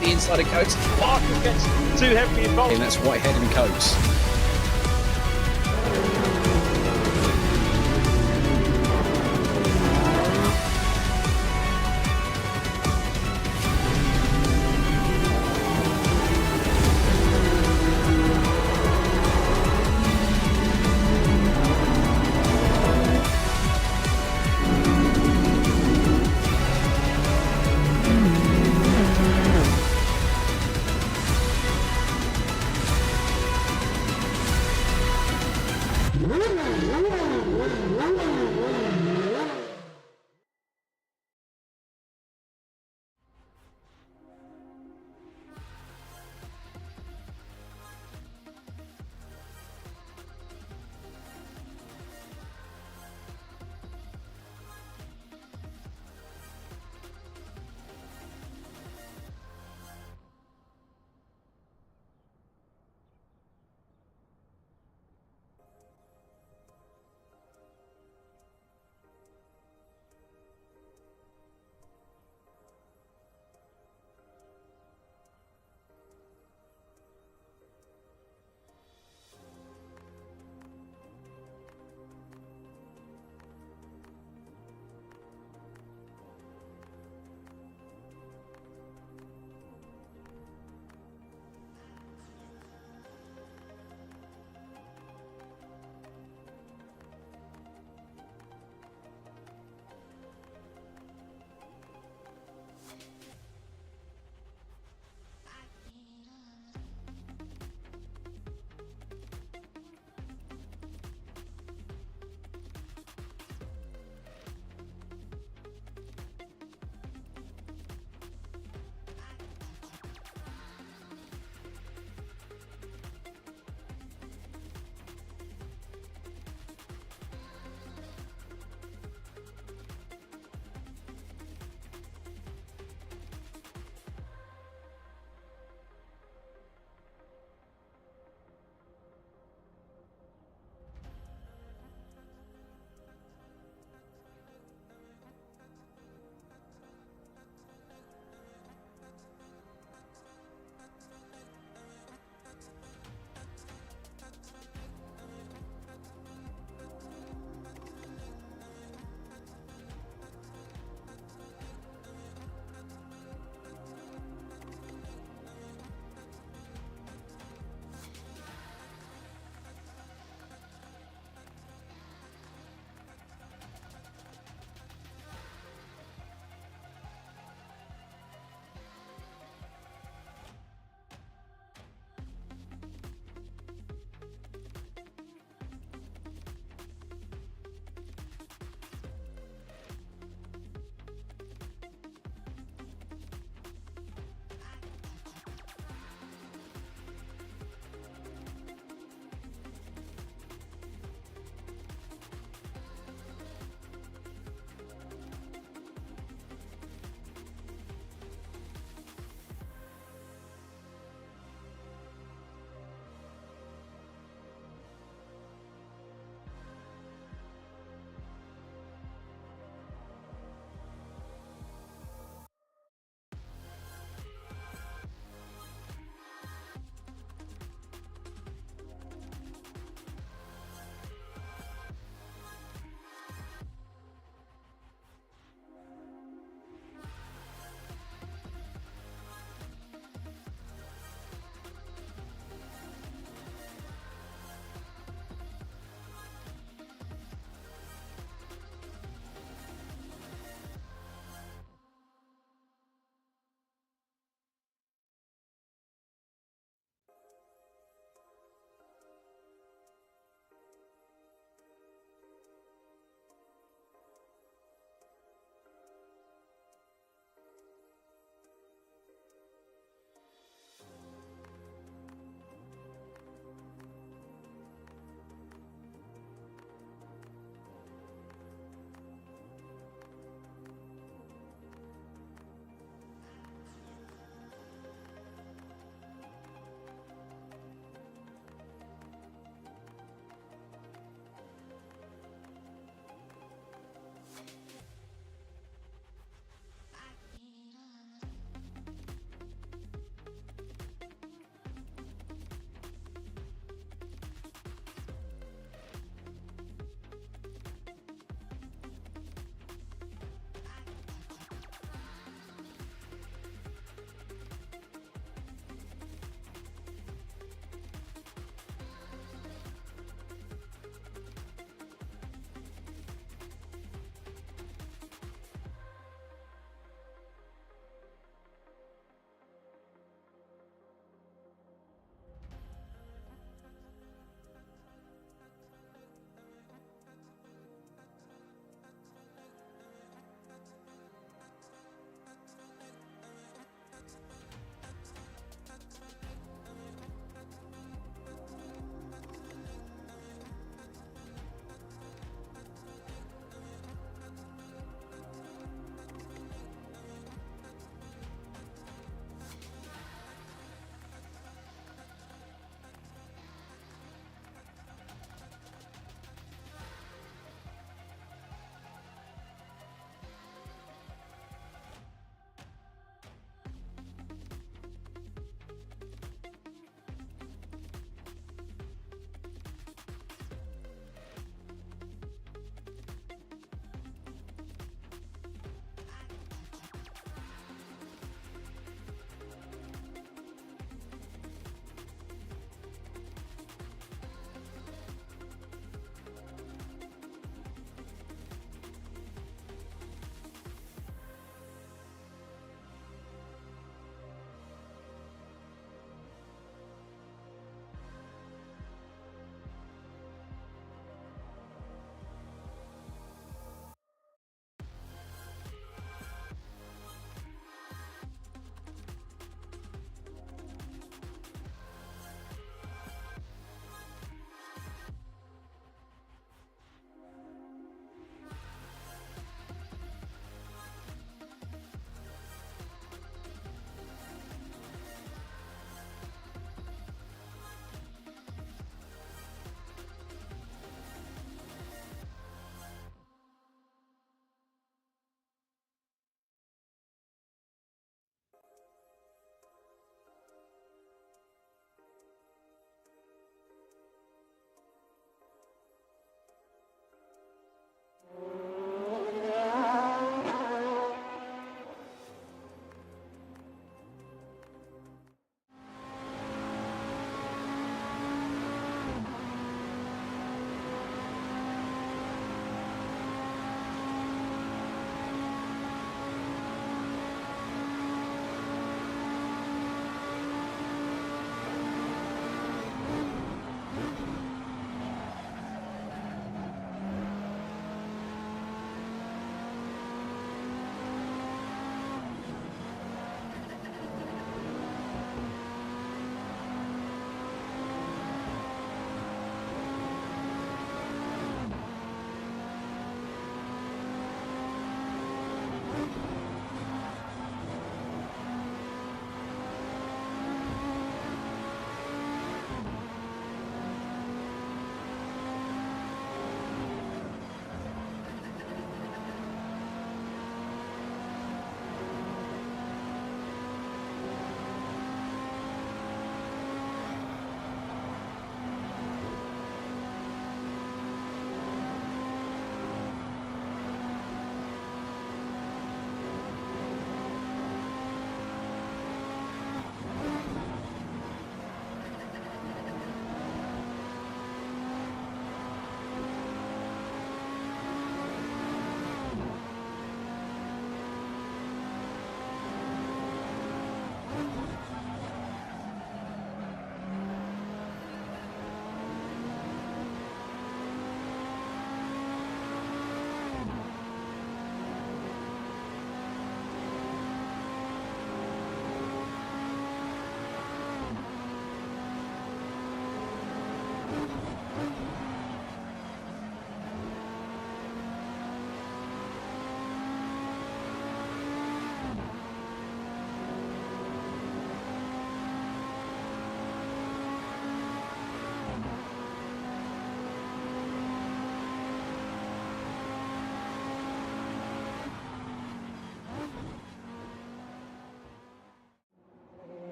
The inside of Coates. Parker gets too heavily involved. And that's Whitehead and Coates.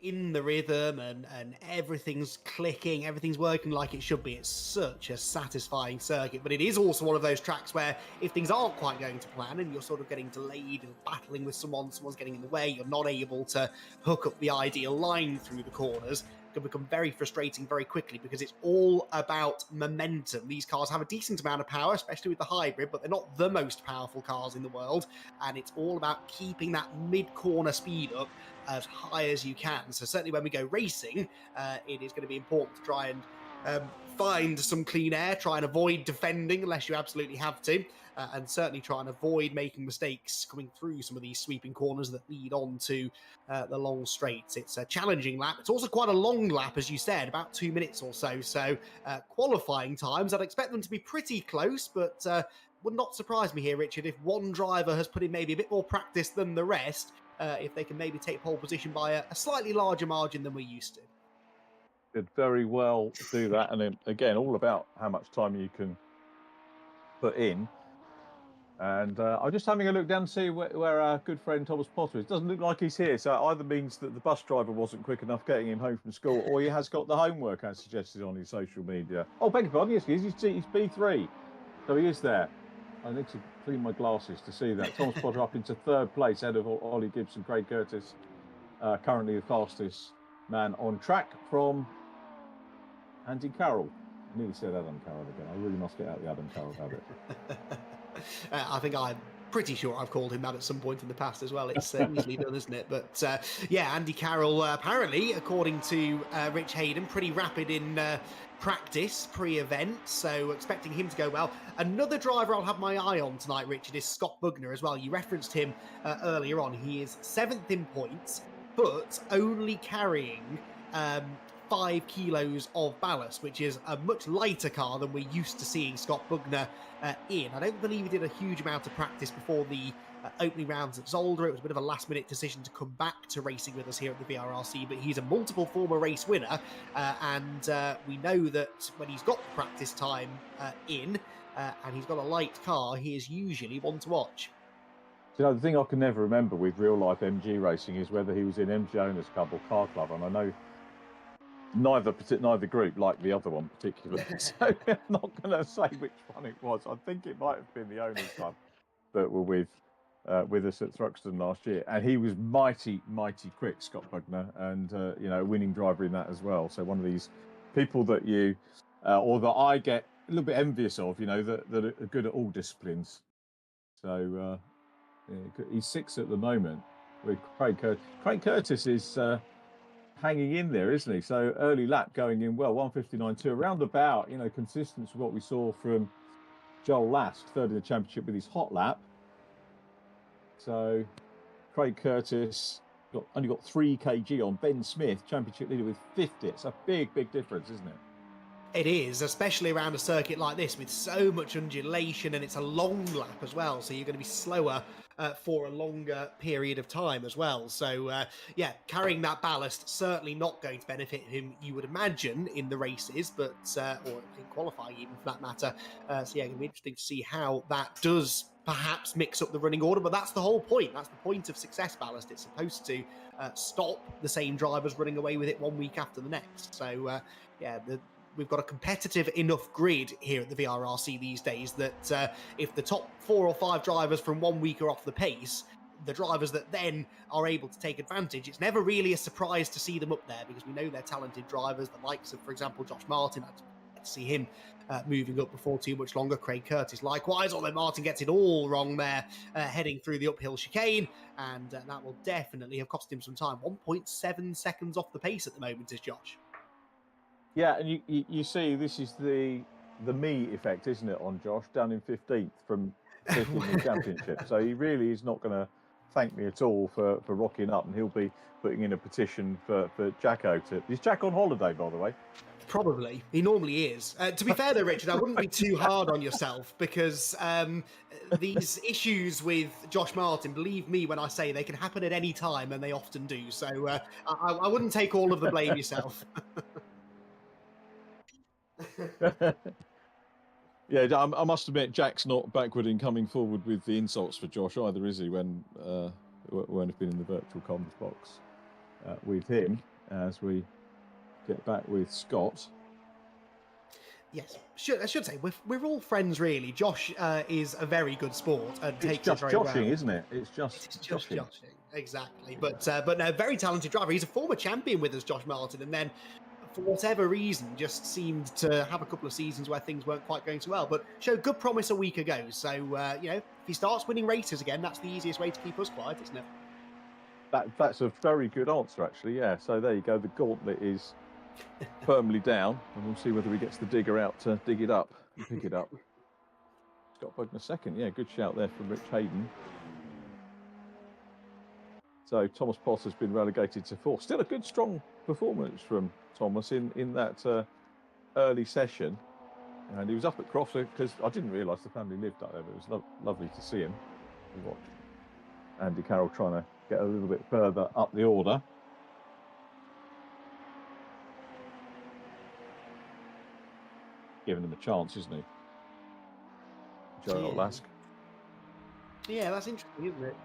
in the rhythm and everything's clicking, everything's working like it should be. It's such a satisfying circuit, but it is also one of those tracks where if things aren't quite going to plan and you're sort of getting delayed and battling with someone's getting in the way, you're not able to hook up the ideal line through the corners, it can become very frustrating very quickly because it's all about momentum. These cars have a decent amount of power, especially with the hybrid, but they're not the most powerful cars in the world, and it's all about keeping that mid-corner speed up as high as you can. So certainly when we go racing, it is going to be important to try and find some clean air, try and avoid defending unless you absolutely have to, and certainly try and avoid making mistakes coming through some of these sweeping corners that lead on to the long straights. It's a challenging lap. It's also quite a long lap, as you said, about 2 minutes or so. So qualifying times, I'd expect them to be pretty close, but would not surprise me here, Richard, if one driver has put in maybe a bit more practice than the rest, if they can maybe take pole position by a slightly larger margin than we're used to. Could very well do that. And then, again, all about how much time you can put in. And I'm just having a look down to see where our good friend Thomas Potter is. Doesn't look like he's here. So it either means that the bus driver wasn't quick enough getting him home from school, or he has got the homework as suggested on his social media. Oh, beg your pardon. Yes, he is. He's B3. So he is there. I need to clean my glasses to see that. Thomas Potter up into third place, ahead of Ollie Gibson, Craig Curtis, currently the fastest man on track from Andy Carroll. I nearly said Adam Carroll again. I really must get out the Adam Carroll habit. I think I'm pretty sure I've called him that at some point in the past as well. It's easily done, isn't it? But yeah, Andy Carroll, apparently, according to Rich Hayden, pretty rapid in practice pre-event, so expecting him to go well. Another driver I'll have my eye on tonight, Richard, is Scott Bugner as well. You referenced him earlier on. He is 7th in points, but only carrying 5 kilos of ballast, which is a much lighter car than we're used to seeing Scott Bugner in. I don't believe he did a huge amount of practice before the opening rounds at Zolder. It was a bit of a last-minute decision to come back to racing with us here at the VRRC, but he's a multiple former race winner, and we know that when he's got practice time in, and he's got a light car, he is usually one to watch. You know, the thing I can never remember with real-life MG racing is whether he was in MG Owners Club or Car Club, and I know neither group liked the other one particularly, so I'm not going to say which one it was. I think it might have been the Owners Club that were with us at Thruxton last year, and he was mighty quick, Scott Bugner, and you know, a winning driver in that as well. So one of these people that you or that I get a little bit envious of, you know, that are good at all disciplines. So yeah, he's 6th at the moment with Craig Curtis. Craig Curtis is hanging in there, isn't he? So early lap going in well, 1:59.2, around about, you know, consistent with what we saw from Joel Last, 3rd in the championship with his hot lap. So Craig Curtis only got 3 kg on Ben Smith, championship leader, with 50. It's a big difference, isn't it? It is, especially around a circuit like this with so much undulation, and it's a long lap as well, so you're going to be slower for a longer period of time as well. So yeah, carrying that ballast certainly not going to benefit him, you would imagine, in the races, but or in qualifying even for that matter. So yeah, it'll be interesting to see how that does perhaps mix up the running order, but that's the whole point. That's the point of success ballast. It's supposed to stop the same drivers running away with it one week after the next. So yeah, we've got a competitive enough grid here at the VRRC these days that if the top 4 or 5 drivers from one week are off the pace, the drivers that then are able to take advantage, it's never really a surprise to see them up there because we know they're talented drivers, the likes of, for example, Josh Martin. I'd to see him moving up before too much longer. Craig Curtis likewise, although Martin gets it all wrong there, heading through the uphill chicane, and that will definitely have cost him some time. 1.7 seconds off the pace at the moment is Josh. Yeah, and you see, this is the me effect, isn't it, on Josh, down in 15th from 5th in the championship. So he really is not going to thank me at all for rocking up, and he'll be putting in a petition for Jacko to... Is Jack on holiday, by the way? Probably. He normally is. To be fair, though, Richard, I wouldn't be too hard on yourself because these issues with Josh Martin, believe me when I say they can happen at any time, and they often do. So I wouldn't take all of the blame yourself. Yeah, I must admit, Jack's not backward in coming forward with the insults for Josh either, is he? When he's been in the virtual comms box, with him as we get back with Scott. Yes, I should say we're all friends really. Josh is a very good sport and It's takes just it very joshing, well. isn't it? It's just joshing. Exactly. But no, very talented driver. He's a former champion with us, Josh Martin, and then for whatever reason just seemed to have a couple of seasons where things weren't quite going so well. But showed good promise a week ago. So you know, if he starts winning races again, that's the easiest way to keep us quiet, isn't it? That's a very good answer, actually. Yeah. So there you go. The gauntlet is firmly down, and we'll see whether he gets the digger out to dig it up and pick it up. Scott Bugner second. Yeah, good shout there from Rich Hayden. So Thomas Poss has been relegated to fourth. Still a good, strong performance from Thomas in that early session. And he was up at Croft because I didn't realise the family lived up there, but it was lovely to see him. Watch Andy Carroll trying to get a little bit further up the order. Giving him a chance, isn't he? Joel Lask. Yeah, that's interesting, isn't it?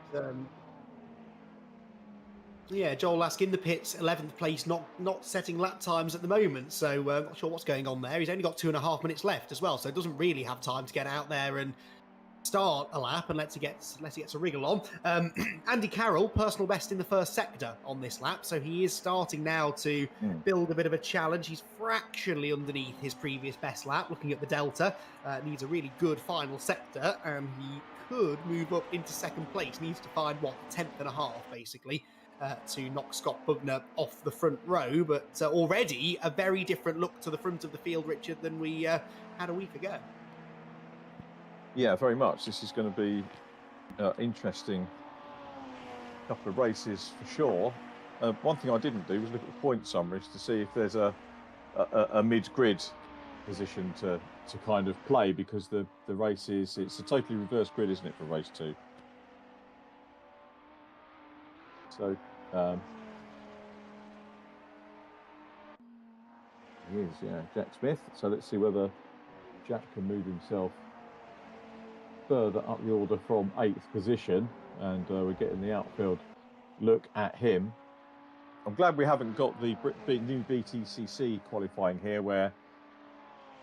Yeah, Joel Lask in the pits, 11th place, not setting lap times at the moment, so not sure what's going on there. He's only got 2.5 minutes left as well, so doesn't really have time to get out there and start a lap unless he gets a wriggle on. Andy Carroll, personal best in the first sector on this lap, so he is starting now to build a bit of a challenge. He's fractionally underneath his previous best lap, looking at the delta. Needs a really good final sector, and he could move up into second place. Needs to find, what, 10th and a half, basically, to knock Scott Bugner off the front row, but already a very different look to the front of the field, Richard, than we had a week ago. Yeah, very much. This is going to be interesting couple of races for sure. One thing I didn't do was look at the point summaries to see if there's a mid-grid position to kind of play, because the race is, it's a totally reverse grid, isn't it, for race 2? So he is, yeah, Jack Smith. So let's see whether Jack can move himself further up the order from 8th position, and we're getting the outfield look at him. I'm glad we haven't got the new BTCC qualifying here, where,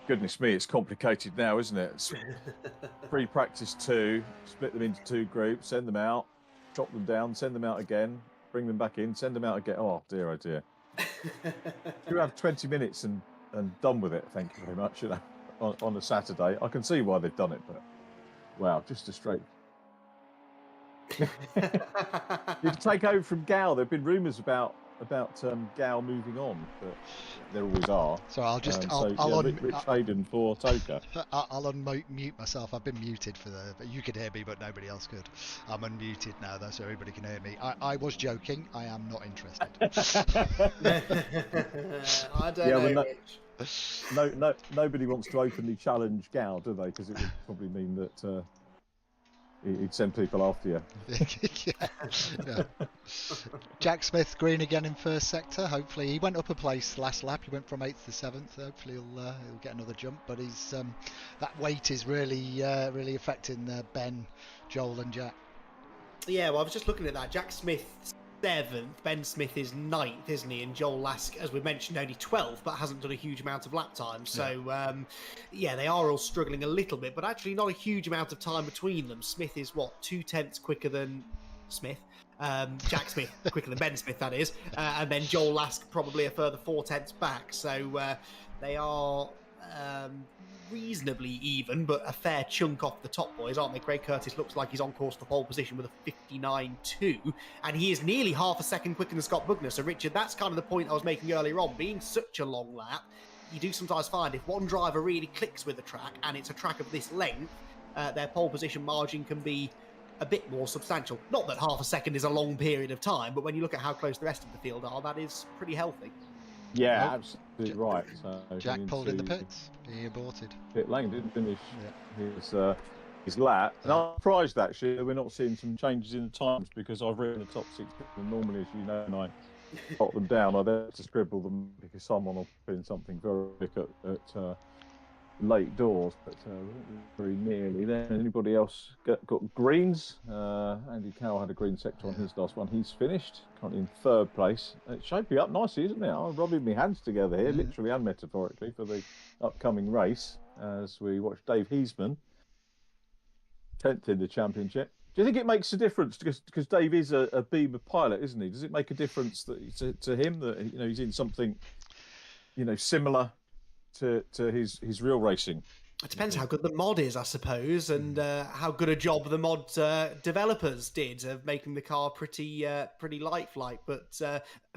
goodness me, it's complicated now, isn't it? It's pre-practice 2, split them into 2 groups, send them out, chop them down, send them out again, bring them back in, send them out again. Oh dear, oh dear. You have 20 minutes and done with it, thank you very much, you know, on a Saturday. I can see why they've done it, but wow, just a straight. You can take over from Gal. There have been rumours about Gal moving on, but there always are. So I'll just Rich Hayden for Toka. I'll unmute myself. I've been muted but you could hear me, but nobody else could. I'm unmuted now, though, so everybody can hear me. I was joking. I am not interested. I don't know. Nobody wants to openly challenge Gal, do they? Because it would probably mean that he'd send people after you. Yeah. Jack Smith, green again in first sector. Hopefully, he went up a place last lap. He went from 8th to 7th. Hopefully, he'll get another jump. But he's that weight is really affecting Ben, Joel, and Jack. Yeah, well, I was just looking at that. Jack Smith 7th, Ben Smith is 9th, isn't he? And Joel Lask, as we mentioned, only 12th, but hasn't done a huge amount of lap time. So, yeah, they are all struggling a little bit, but actually not a huge amount of time between them. Smith is, what, 2/10 quicker than Smith? Jack Smith quicker than Ben Smith, that is. And then Joel Lask probably a further 4/10 back. So they are reasonably even, but a fair chunk off the top boys, aren't they? Craig Curtis looks like he's on course for pole position with a 59.2, and he is nearly half a second quicker than Scott Bugner. So, Richard, that's kind of the point I was making earlier on. Being such a long lap, you do sometimes find if one driver really clicks with the track, and it's a track of this length, their pole position margin can be a bit more substantial. Not that half a second is a long period of time, but when you look at how close the rest of the field are, that is pretty healthy. Yeah, absolutely right. So Jack pulled in the pits. He aborted. Pit lane didn't finish his lap. And I'm surprised actually that we're not seeing some changes in the times, because I've written the top 6, and normally, as you know, and I jot them down, I'd have to scribble them because someone will put in something very quick late doors, but very nearly there. Anybody else got greens? Andy Carroll had a green sector on his last one. He's finished, currently in 3rd place. It's shaping up nicely, isn't it? I'm rubbing my hands together here, literally and metaphorically, for the upcoming race as we watch Dave Heasman 10th in the championship. Do you think it makes a difference because Dave is a Beamer pilot, isn't he? Does it make a difference that to him that he's in something similar to his real racing? It depends how good the mod is, I suppose, and how good a job the mod developers did of making the car pretty lifelike. But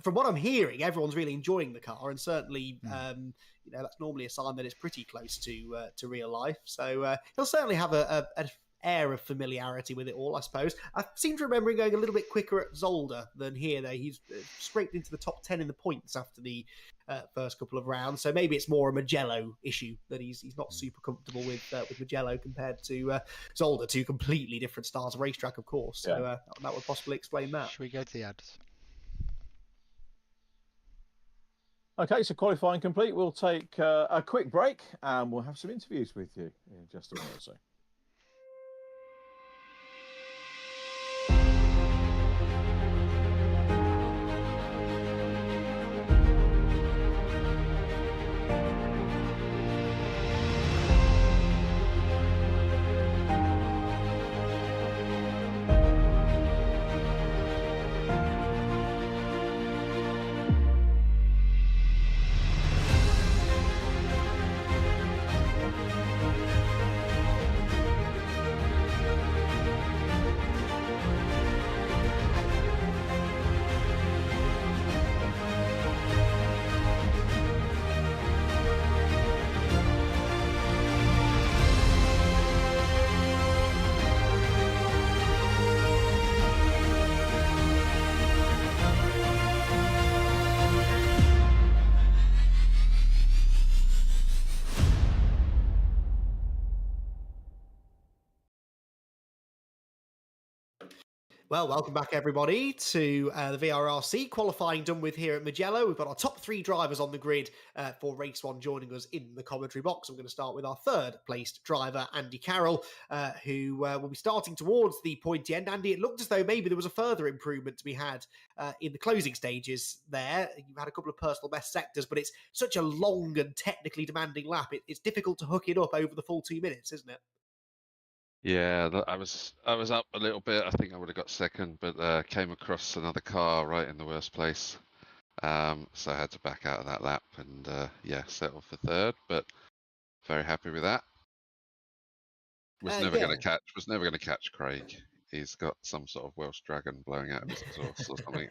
from what I'm hearing, everyone's really enjoying the car, and certainly that's normally a sign that it's pretty close to real life. So he'll certainly have an air of familiarity with it all, I suppose. I seem to remember him going a little bit quicker at Zolder than here, though. He's scraped into the top 10 in the points after the first couple of rounds, so maybe it's more a Mugello issue that he's not super comfortable with Mugello compared to Zolder, two completely different styles of racetrack, of course. So that would possibly explain that. Should we go to the ads? Okay, so qualifying complete. We'll take a quick break and we'll have some interviews with you in just a minute or so. Well, welcome back, everybody, to the VRRC qualifying done with here at Mugello. We've got our top 3 drivers on the grid for race 1 joining us in the commentary box. I'm going to start with our 3rd placed driver, Andy Carroll, who will be starting towards the pointy end. Andy, it looked as though maybe there was a further improvement to be had in the closing stages there. You had a couple of personal best sectors, but it's such a long and technically demanding lap. It's difficult to hook it up over the full 2 minutes, isn't it? Yeah, I was up a little bit. I think I would have got second, but came across another car right in the worst place. So I had to back out of that lap and settle for 3rd. But very happy with that. Was never going to catch Craig. He's got some sort of Welsh dragon blowing out of his exhaust or something.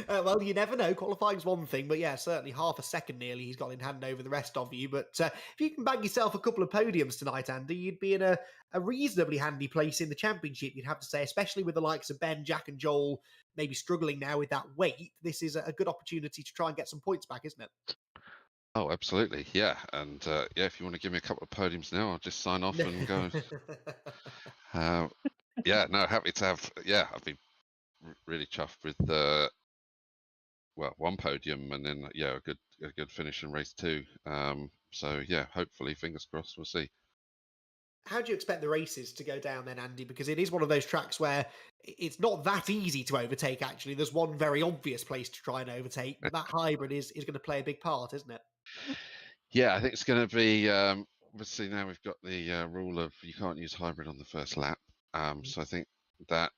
Well, you never know. Qualifying's one thing, but yeah, certainly half a second nearly he's got in hand over the rest of you. But if you can bag yourself a couple of podiums tonight, Andy, you'd be in a reasonably handy place in the championship, you'd have to say, especially with the likes of Ben, Jack and Joel maybe struggling now with that weight. This is a good opportunity to try and get some points back, isn't it? Oh, absolutely. Yeah. And if you want to give me a couple of podiums now, I'll just sign off and go. Happy to have. I've been really chuffed with one podium and then a good finish in race 2. Hopefully, fingers crossed, we'll see. How do you expect the races to go down then, Andy? Because it is one of those tracks where it's not that easy to overtake, actually. There's one very obvious place to try and overtake, but that hybrid is going to play a big part, isn't it? Yeah, I think it's going to be, obviously now we've got the rule of you can't use hybrid on the first lap. So I think that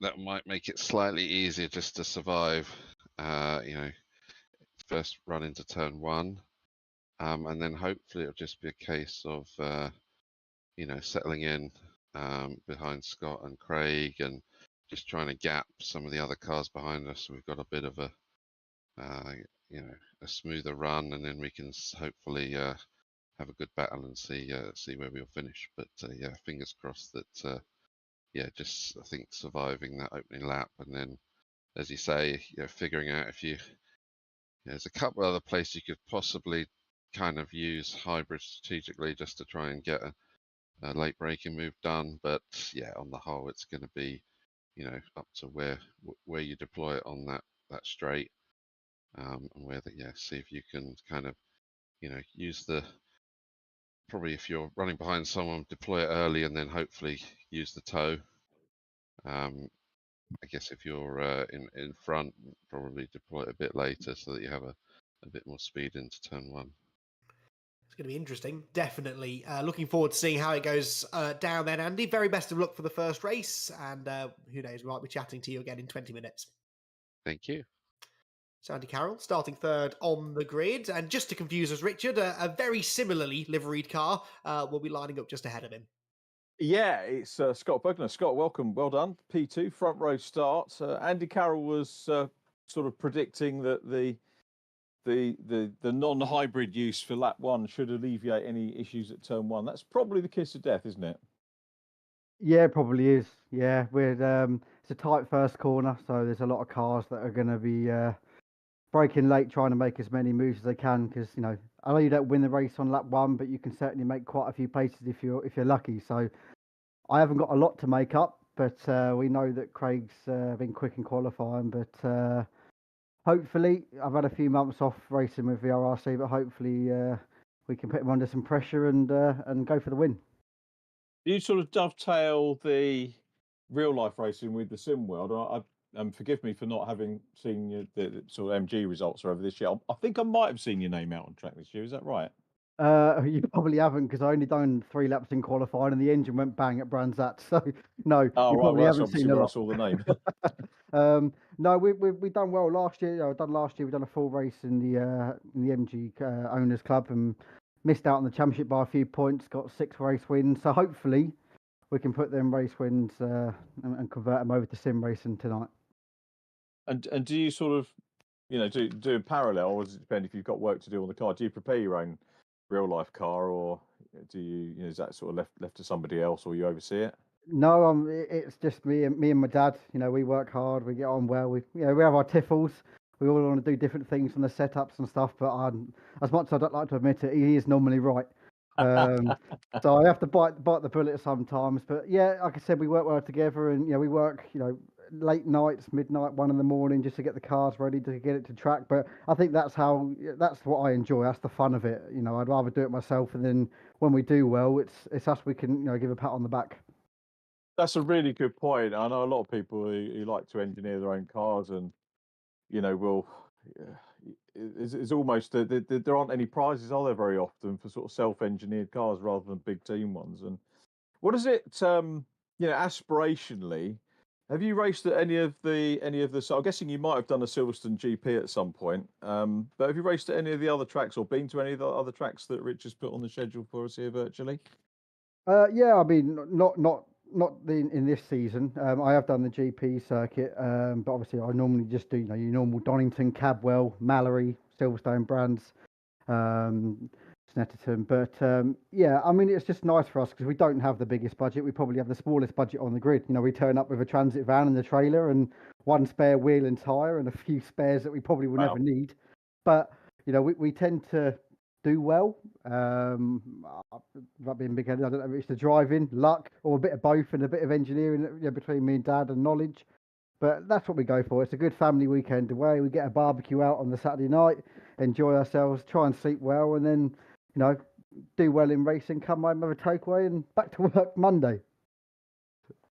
that might make it slightly easier just to survive, first run into turn 1. And then hopefully it'll just be a case of, settling in behind Scott and Craig and just trying to gap some of the other cars behind us. So we've got a bit of a smoother run, and then we can hopefully have a good battle and see where we'll finish. But fingers crossed that just I think surviving that opening lap, and then as you say, figuring out if there's a couple of other places you could possibly kind of use hybrid strategically just to try and get a late braking move done. But on the whole, it's going to be up to where you deploy it on that straight. and whether see if you can kind of use the probably if you're running behind someone, deploy it early and then hopefully use the toe. I guess if you're in front, probably deploy it a bit later so that you have a bit more speed into turn 1. It's going to be interesting. Definitely. Looking forward to seeing how it goes down then, Andy. Very best of luck for the first race. And who knows, we might be chatting to you again in 20 minutes. Thank you. So Andy Carroll starting third on the grid. And just to confuse us, Richard, a very similarly liveried car will be lining up just ahead of him. Yeah, it's Scott Bugner. Scott, welcome. Well done. P2, front row start. Andy Carroll was sort of predicting that the non-hybrid use for lap 1 should alleviate any issues at turn 1. That's probably the kiss of death, isn't it? Yeah, it probably is. Yeah, it's a tight first corner, so there's a lot of cars that are going to be braking late, trying to make as many moves as they can. Because I know you don't win the race on lap 1, but you can certainly make quite a few places if you're lucky. So I haven't got a lot to make up, but we know that Craig's been quick in qualifying. But hopefully, I've had a few months off racing with VRRC, but hopefully we can put him under some pressure and go for the win. Do you sort of dovetail the real life racing with the sim world? Forgive me for not having seen the sort of MG results over this year. I think I might have seen your name out on track this year. Is that right? You probably haven't, because I only done 3 laps in qualifying and the engine went bang at Brands Hatch. So no, you probably haven't seen a where I lot. saw the name. No, we done well last year. We done a full race in the MG Owners Club and missed out on the championship by a few points. Got 6 race wins, so hopefully we can put them race wins and convert them over to sim racing tonight. And do you sort of do in parallel, or does it depend if you've got work to do on the car? Do you prepare your own real life car, or do you is that sort of left to somebody else, or you oversee it? No, it's just me and my dad. We work hard, we get on well. We have our tiffles. We all want to do different things from the setups and stuff. But as much as I don't like to admit it, he is normally right. So I have to bite the bullet sometimes. But yeah, like I said, we work well together, and we work late nights, midnight, 1 in the morning, just to get the cars ready to get it to track. But I think that's what I enjoy. That's the fun of it. I'd rather do it myself, and then when we do well, it's us we can give a pat on the back. That's a really good point. I know a lot of people who like to engineer their own cars, and will. It's almost there aren't any prizes, are there, very often for sort of self-engineered cars rather than big team ones. And what is it? Aspirationally, have you raced at any of the? So I'm guessing you might have done a Silverstone GP at some point. But have you raced at any of the other tracks, or been to any of the other tracks that Rich has put on the schedule for us here virtually? Yeah, I mean, not in this season. I have done the GP circuit, but obviously I normally just do your normal Donington, Cadwell, Mallory, Silverstone Brands, Snetterton. But yeah, I mean, it's just nice for us because we don't have the biggest budget. We probably have the smallest budget on the grid. We turn up with a transit van and the trailer and 1 spare wheel and tyre and a few spares that we probably will never need. But we tend to do well. Without being big-headed, I don't know if it's the driving, luck, or a bit of both, and a bit of engineering between me and Dad and knowledge. But that's what we go for. It's a good family weekend away. We get a barbecue out on the Saturday night, enjoy ourselves, try and sleep well, and then do well in racing, come home, have a takeaway, and back to work Monday.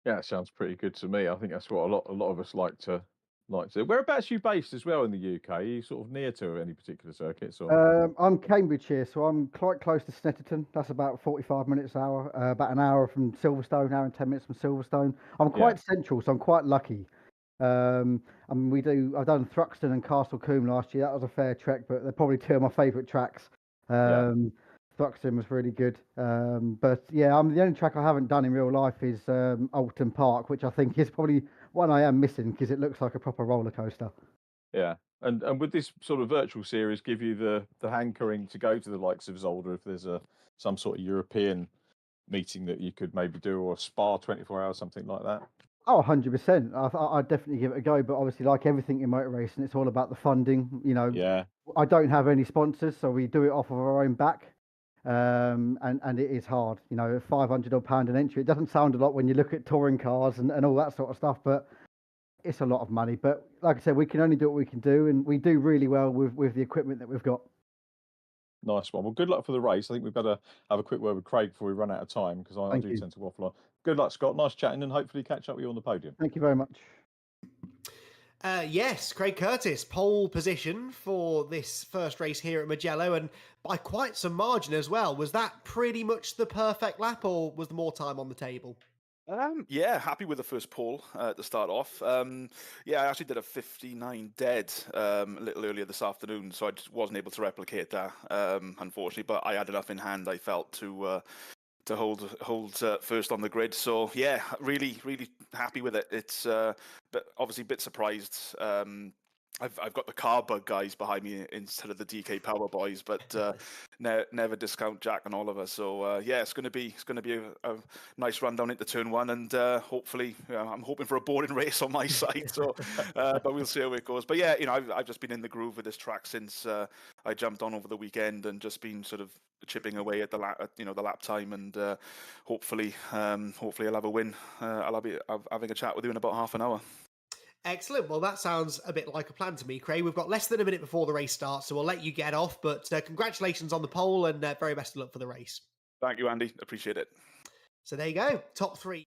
Yeah, it sounds pretty good to me. I think that's what a lot of us like to. Whereabouts are you based as well in the UK? Are you sort of near to any particular circuits? Or? I'm Cambridgeshire, so I'm quite close to Snetterton. That's about 45 minutes about an hour from Silverstone, hour and 10 minutes from Silverstone. I'm quite central, so I'm quite lucky. I mean, I've done Thruxton and Castle Combe last year. That was a fair trek, but they're probably 2 of my favourite tracks. Thruxton was really good. But yeah, the only track I haven't done in real life is Alton Park, which I think is probably one I am missing because it looks like a proper roller coaster. Yeah, and would this sort of virtual series give you the hankering to go to the likes of Zolder if there's some sort of European meeting that you could maybe do, or a Spa 24 hours, something like that? Oh, 100%. I'd definitely give it a go, but obviously, like everything in motor racing, it's all about the funding. Yeah. I don't have any sponsors, so we do it off of our own back. And it is hard, £500 an entry. It doesn't sound a lot when you look at touring cars and all that sort of stuff, but it's a lot of money. But like I said, we can only do what we can do, and we do really well with the equipment that we've got. Nice one. Well, good luck for the race. I think we've better have a quick word with Craig before we run out of time, because I Thank do you. tend to waffle on. Good luck, Scott. Nice chatting, and hopefully catch up with you on the podium. Thank you very much. Yes, Craig Curtis, pole position for this first race here at Mugello, and by quite some margin as well. Was that pretty much the perfect lap, or was there more time on the table? Yeah, happy with the first pole to start off. Yeah, I actually did a 59 dead a little earlier this afternoon, so I just wasn't able to replicate that, unfortunately. But I had enough in hand, I felt, to hold first on the grid. So yeah, really happy with it. It's but obviously a bit surprised. I've got the car bug guys behind me instead of the DK Power boys, but never discount Jack and Oliver. So yeah, it's going to be a nice run down into turn one, and hopefully, I'm hoping for a boring race on my side. So, but we'll see how it goes. But yeah, I've just been in the groove with this track since I jumped on over the weekend, and just been sort of chipping away at the lap time, and hopefully I'll have a win. I'll be having a chat with you in about half an hour. Excellent. Well, that sounds a bit like a plan to me, Craig. We've got less than a minute before the race starts, so we'll let you get off. But congratulations on the pole, and very best of luck for the race. Thank you, Andy. Appreciate it. So there you go. Top three.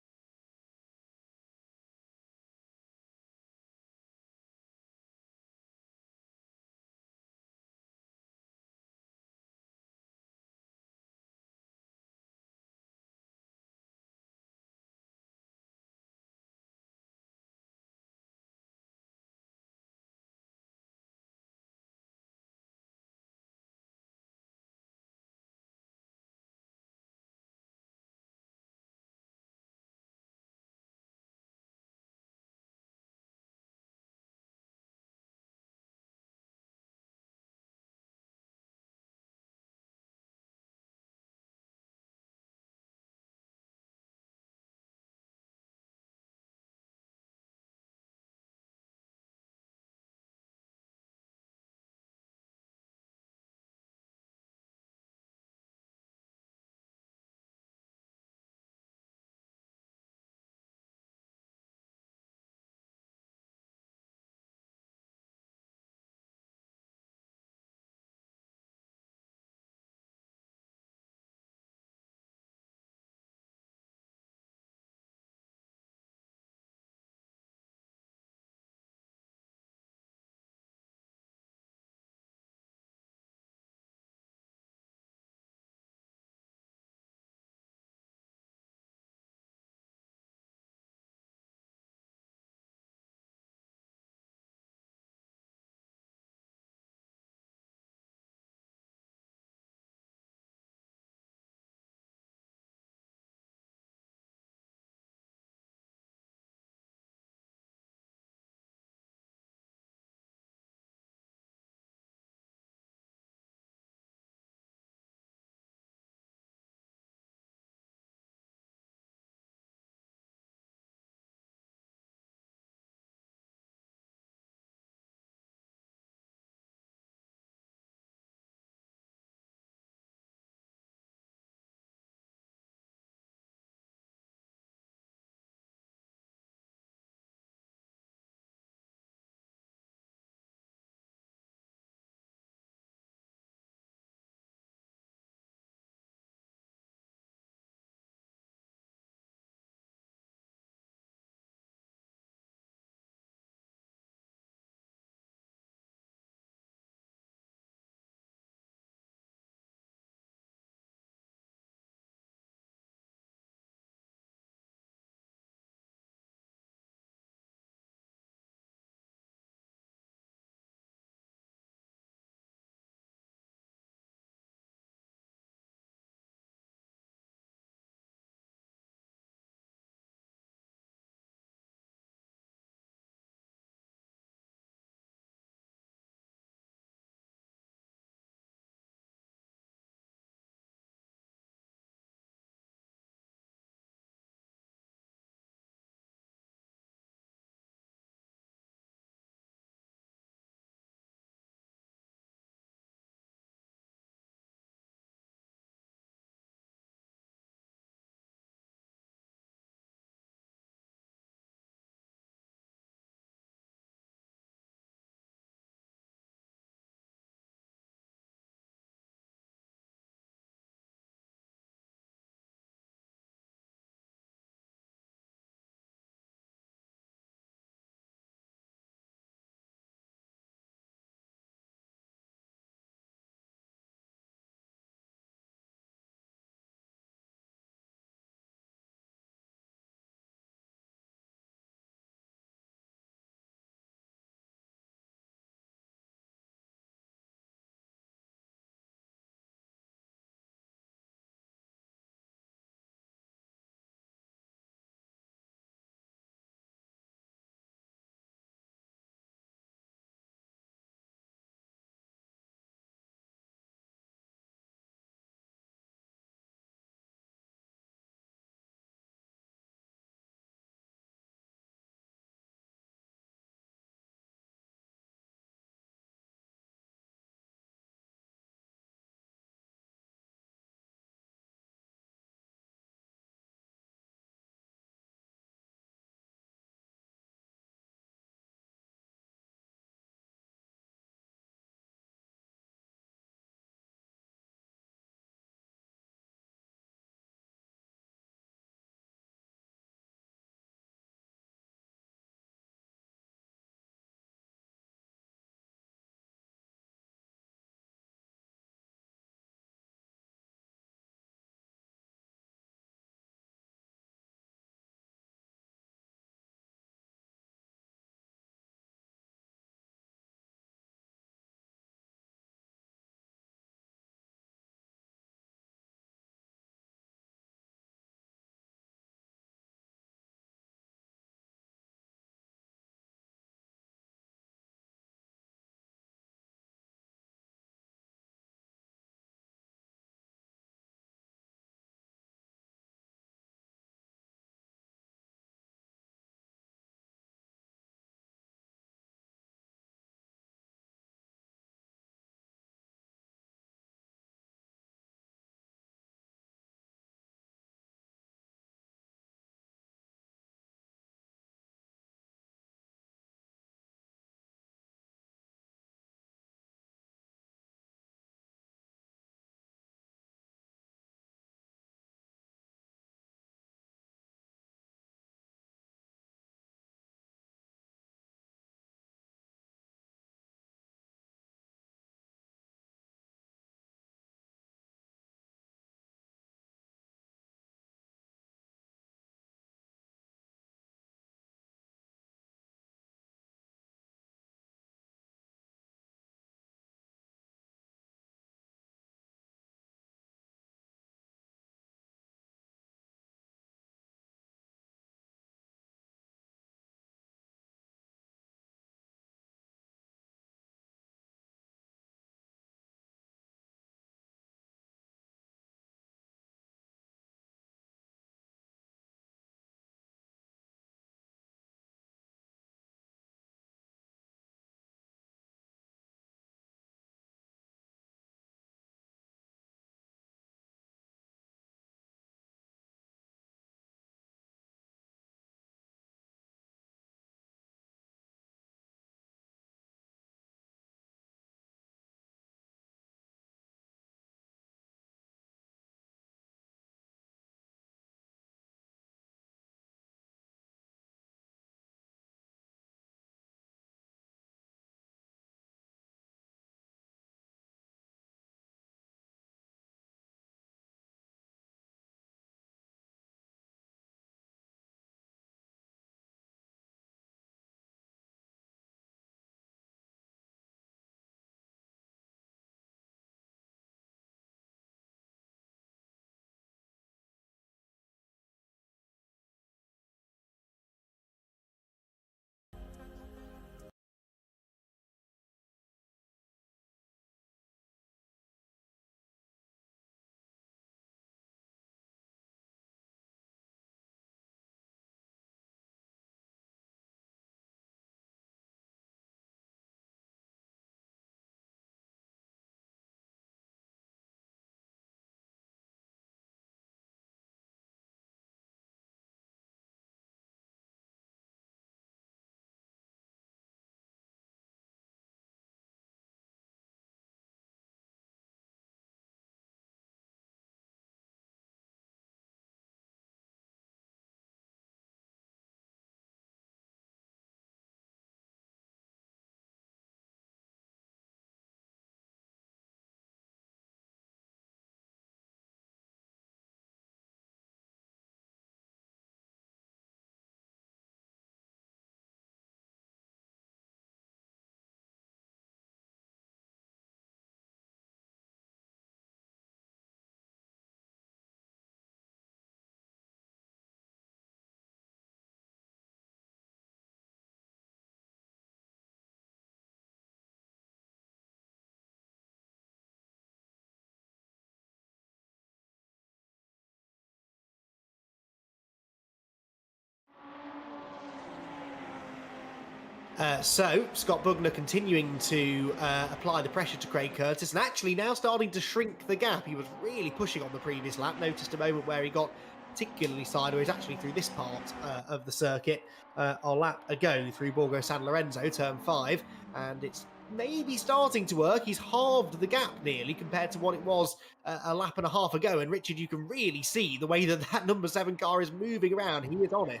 So Scott Bugner continuing to apply the pressure to Craig Curtis, and actually now starting to shrink the gap. He was really pushing on the previous lap. Noticed a moment where he got particularly sideways actually through this part of the circuit a lap ago through Borgo San Lorenzo, turn 5, and it's maybe starting to work. He's halved the gap nearly compared to what it was a lap and a half ago. And Richard, you can really see the way that number 7 car is moving around. He is on it.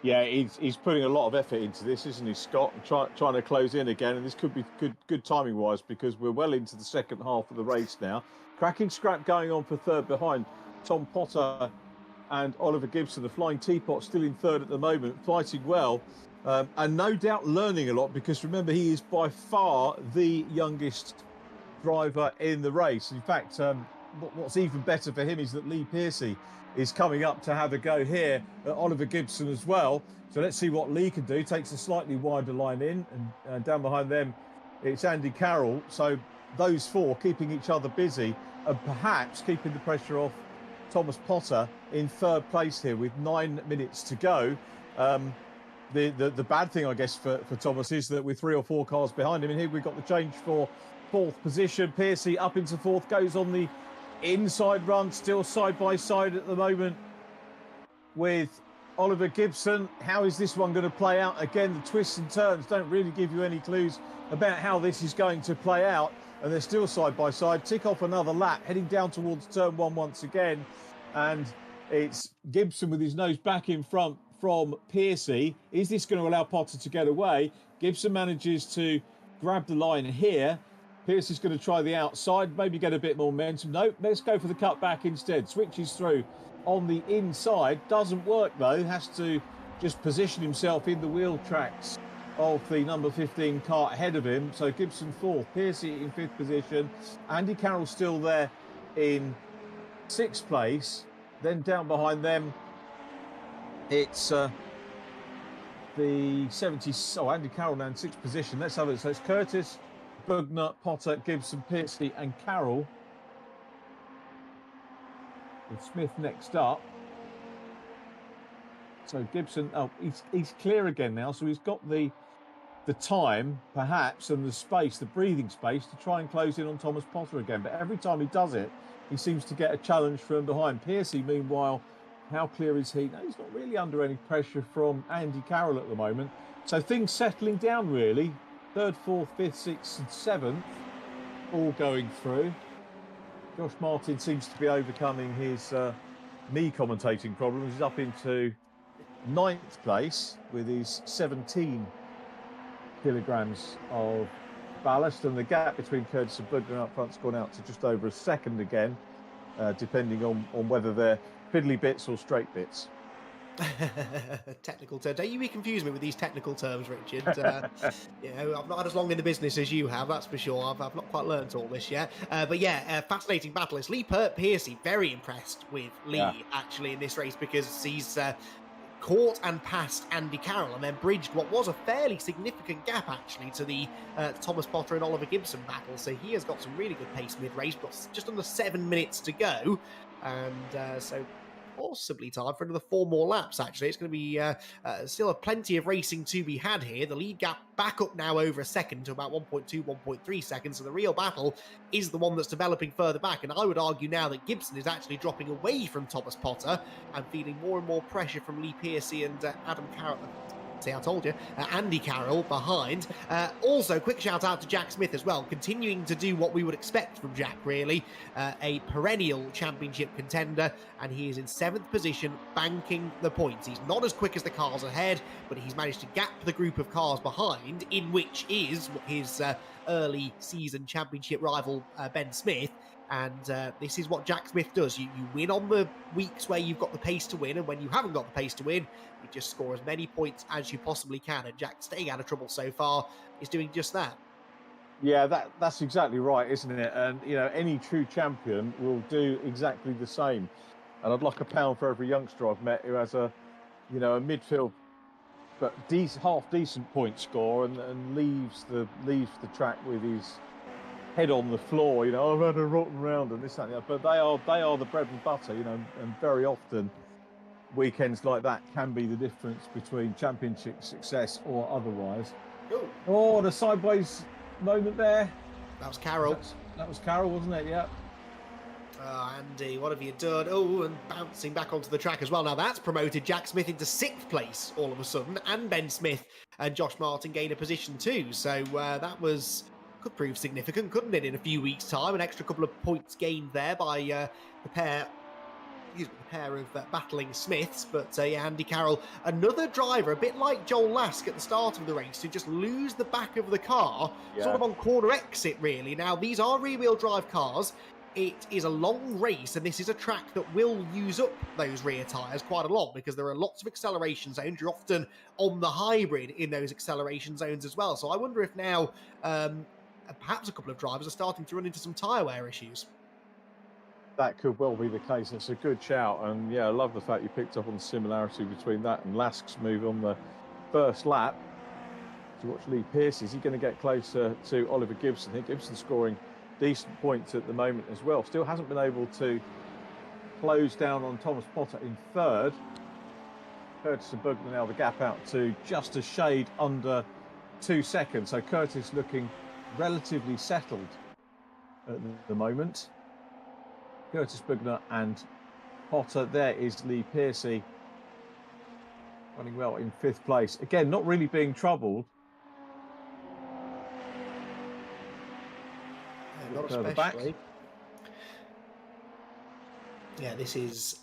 Yeah, he's putting a lot of effort into this, isn't he, Scott? Trying to close in again, and this could be good timing wise because we're well into the second half of the race now. Cracking scrap going on for third behind Tom Potter and Oliver Gibson. The Flying Teapot still in third at the moment, fighting well, and no doubt learning a lot because remember he is by far the youngest driver in the race. In fact, what's even better for him is that Lee Pearcey is coming up to have a go here at Oliver Gibson as well. So let's see what Lee can do. Takes a slightly wider line in, and down behind them, it's Andy Carroll. So those four keeping each other busy and perhaps keeping the pressure off Thomas Potter in third place here with 9 minutes to go. The bad thing, I guess, for Thomas is that with 3 or 4 cars behind him, and here we've got the change for fourth position. Pearcey up into fourth, goes on the inside run, still side by side at the moment with Oliver Gibson. How is this one going to play out? Again, the twists and turns don't really give you any clues about how this is going to play out, and they're still side by side. Tick off another lap, heading down towards turn 1 once again, and it's Gibson with his nose back in front from Pearcey. Is this going to allow Potter to get away? Gibson manages to grab the line here. Pearcey's going to try the outside, maybe get a bit more momentum. No, let's go for the cut back instead. Switches through on the inside. Doesn't work though. Has to just position himself in the wheel tracks of the number 15 car ahead of him. So Gibson fourth, Pearcey in fifth position. Andy Carroll still there in sixth place. Then down behind them, it's the 70. Oh, Andy Carroll now in sixth position. Let's have it. So it's Curtis, Bugner, Potter, Gibson, Pearcey and Carroll. With Smith next up. So Gibson, oh, he's clear again now. So he's got the time, perhaps, and the space, the breathing space to try and close in on Thomas Potter again. But every time he does it, he seems to get a challenge from behind. Pearcey, meanwhile, how clear is he? No, he's not really under any pressure from Andy Carroll at the moment. So things settling down, really. Third, fourth, fifth, sixth and seventh, all going through. Josh Martin seems to be overcoming his knee commentating problems. He's up into ninth place with his 17 kilograms of ballast, and the gap between Curtis and Bugner up front's gone out to just over a second again, depending on whether they're fiddly bits or straight bits. Technical terms. Don't you be confusing me with these technical terms, Richard. You know, I've not had as long in the business as you have, that's for sure. I've not quite learnt all this yet. But yeah, fascinating battle. It's Lee Pearcey, very impressed with Lee actually in this race because he's caught and passed Andy Carroll and then bridged what was a fairly significant gap actually to the Thomas Potter and Oliver Gibson battle. So he has got some really good pace mid-race, got just under 7 minutes to go, and so possibly time for another 4 more laps actually. It's going to be still plenty of racing to be had here. The lead gap back up now over a second to about 1.2, 1.3 seconds, so the real battle is the one that's developing further back, and I would argue now that Gibson is actually dropping away from Thomas Potter and feeling more and more pressure from Lee Pearcey and Adam Carroll. See, I told you. Andy Carroll behind. Also, quick shout out to Jack Smith as well, continuing to do what we would expect from Jack, really. A perennial championship contender, and he is in 7th position, banking the points. He's not as quick as the cars ahead, but he's managed to gap the group of cars behind, in which is his early season championship rival, Ben Smith. And this is what Jack Smith does. You win on the weeks where you've got the pace to win, and when you haven't got the pace to win, you just score as many points as you possibly can. And Jack, staying out of trouble so far, is doing just that. Yeah, that's exactly right, isn't it? And, you know, any true champion will do exactly the same. And I'd like £1 for every youngster I've met who has a midfield but half decent point score and leaves the track with his head on the floor. You know, I've had a rotten round and this, that, and that. But they are the bread and butter, you know, and very often weekends like that can be the difference between championship success or otherwise. Ooh, Oh, the sideways moment there. that was Carroll. That was Carroll, wasn't it? Yeah. Andy, what have you done? Oh, and bouncing back onto the track as well. Now that's promoted Jack Smith into 6th place all of a sudden, and Ben Smith and Josh Martin gain a position too. So that could prove significant, couldn't it, in a few weeks' time? An extra couple of points gained there by the pair of battling Smiths. But yeah, Andy Carroll, another driver, a bit like Joel Lask at the start of the race, to just lose the back of the car, sort of on corner exit, really. Now, these are rear-wheel drive cars. It is a long race, and this is a track that will use up those rear tyres quite a lot because there are lots of acceleration zones. You're often on the hybrid in those acceleration zones as well. So I wonder if now perhaps a couple of drivers are starting to run into some tyre wear issues. That could well be the case. It's a good shout. And yeah, I love the fact you picked up on the similarity between that and Lask's move on the first lap. To watch Lee Pearce, is he going to get closer to Oliver Gibson? I think Gibson's scoring decent points at the moment as well. Still hasn't been able to close down on Thomas Potter in 3rd. Curtis and Bugner now the gap out to just a shade under 2 seconds. So Curtis looking relatively settled at the moment. Curtis Bugner and Potter. There is Lee Pearcey running well in 5th place. Again, not really being troubled. Not especially. Back. Yeah, this is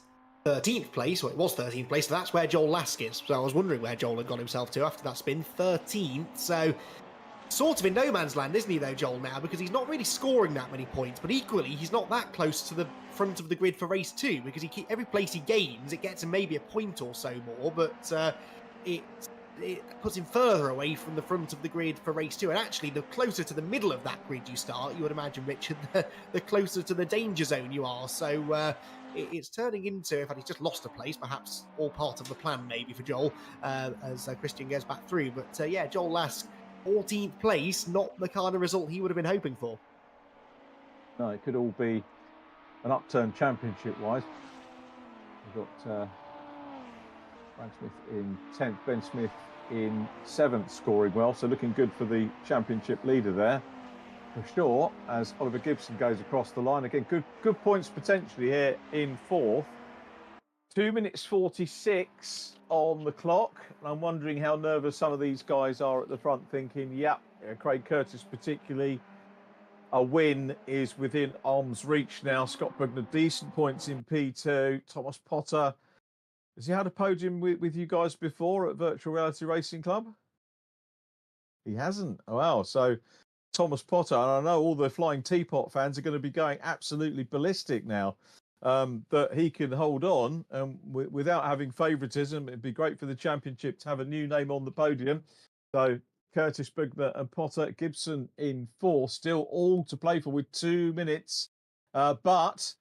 13th place. Well, it was 13th place, so that's where Joel Lask is. So I was wondering where Joel had got himself to after that spin. 13th, so sort of in no man's land, isn't he, though, Joel, now? Because he's not really scoring that many points, but equally, he's not that close to the front of the grid for race 2, because every place he gains, it gets him maybe a point or so more, but it puts him further away from the front of the grid for race 2. And actually, the closer to the middle of that grid you start, you would imagine, Richard, the closer to the danger zone you are. So it's turning into, in fact, he's just lost a place, perhaps all part of the plan maybe for Joel, as Christian goes back through. But yeah, Joel Lask, 14th place, not the kind of result he would have been hoping for. No, it could all be an upturn championship-wise. We've got Frank Smith in 10th, Ben Smith in 7th, scoring well, so looking good for the championship leader there, for sure, as Oliver Gibson goes across the line. Again, good points potentially here in 4th. 2 minutes 46 on the clock, and I'm wondering how nervous some of these guys are at the front, thinking, yep, Craig Curtis particularly, a win is within arm's reach now. Scott Bugner, decent points in P2. Thomas Potter, has he had a podium with you guys before at Virtual Reality Racing Club? He hasn't. Oh, wow. So Thomas Potter, and I know all the Flying Teapot fans are going to be going absolutely ballistic now that he can hold on without having favouritism. It'd be great for the championship to have a new name on the podium. So Curtis Bugner and Potter, Gibson in 4th, still all to play for with 2 minutes. But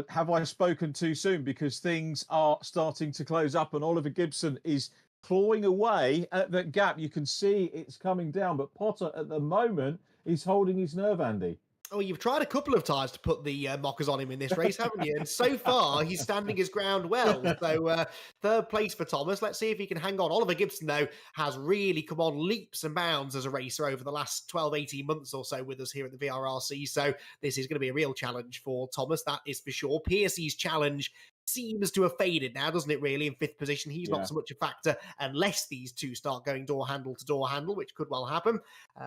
have I spoken too soon? Because things are starting to close up, and Oliver Gibson is clawing away at that gap. You can see it's coming down, but Potter at the moment is holding his nerve, Andy. Oh, you've tried a couple of times to put the mockers on him in this race, haven't you? And so far, he's standing his ground well. So 3rd place for Thomas. Let's see if he can hang on. Oliver Gibson, though, has really come on leaps and bounds as a racer over the last 12, 18 months or so with us here at the VRRC. So this is going to be a real challenge for Thomas, that is for sure. Pearcey's challenge seems to have faded now, doesn't it, really, in 5th position? He's not so much a factor unless these two start going door handle to door handle, which could well happen.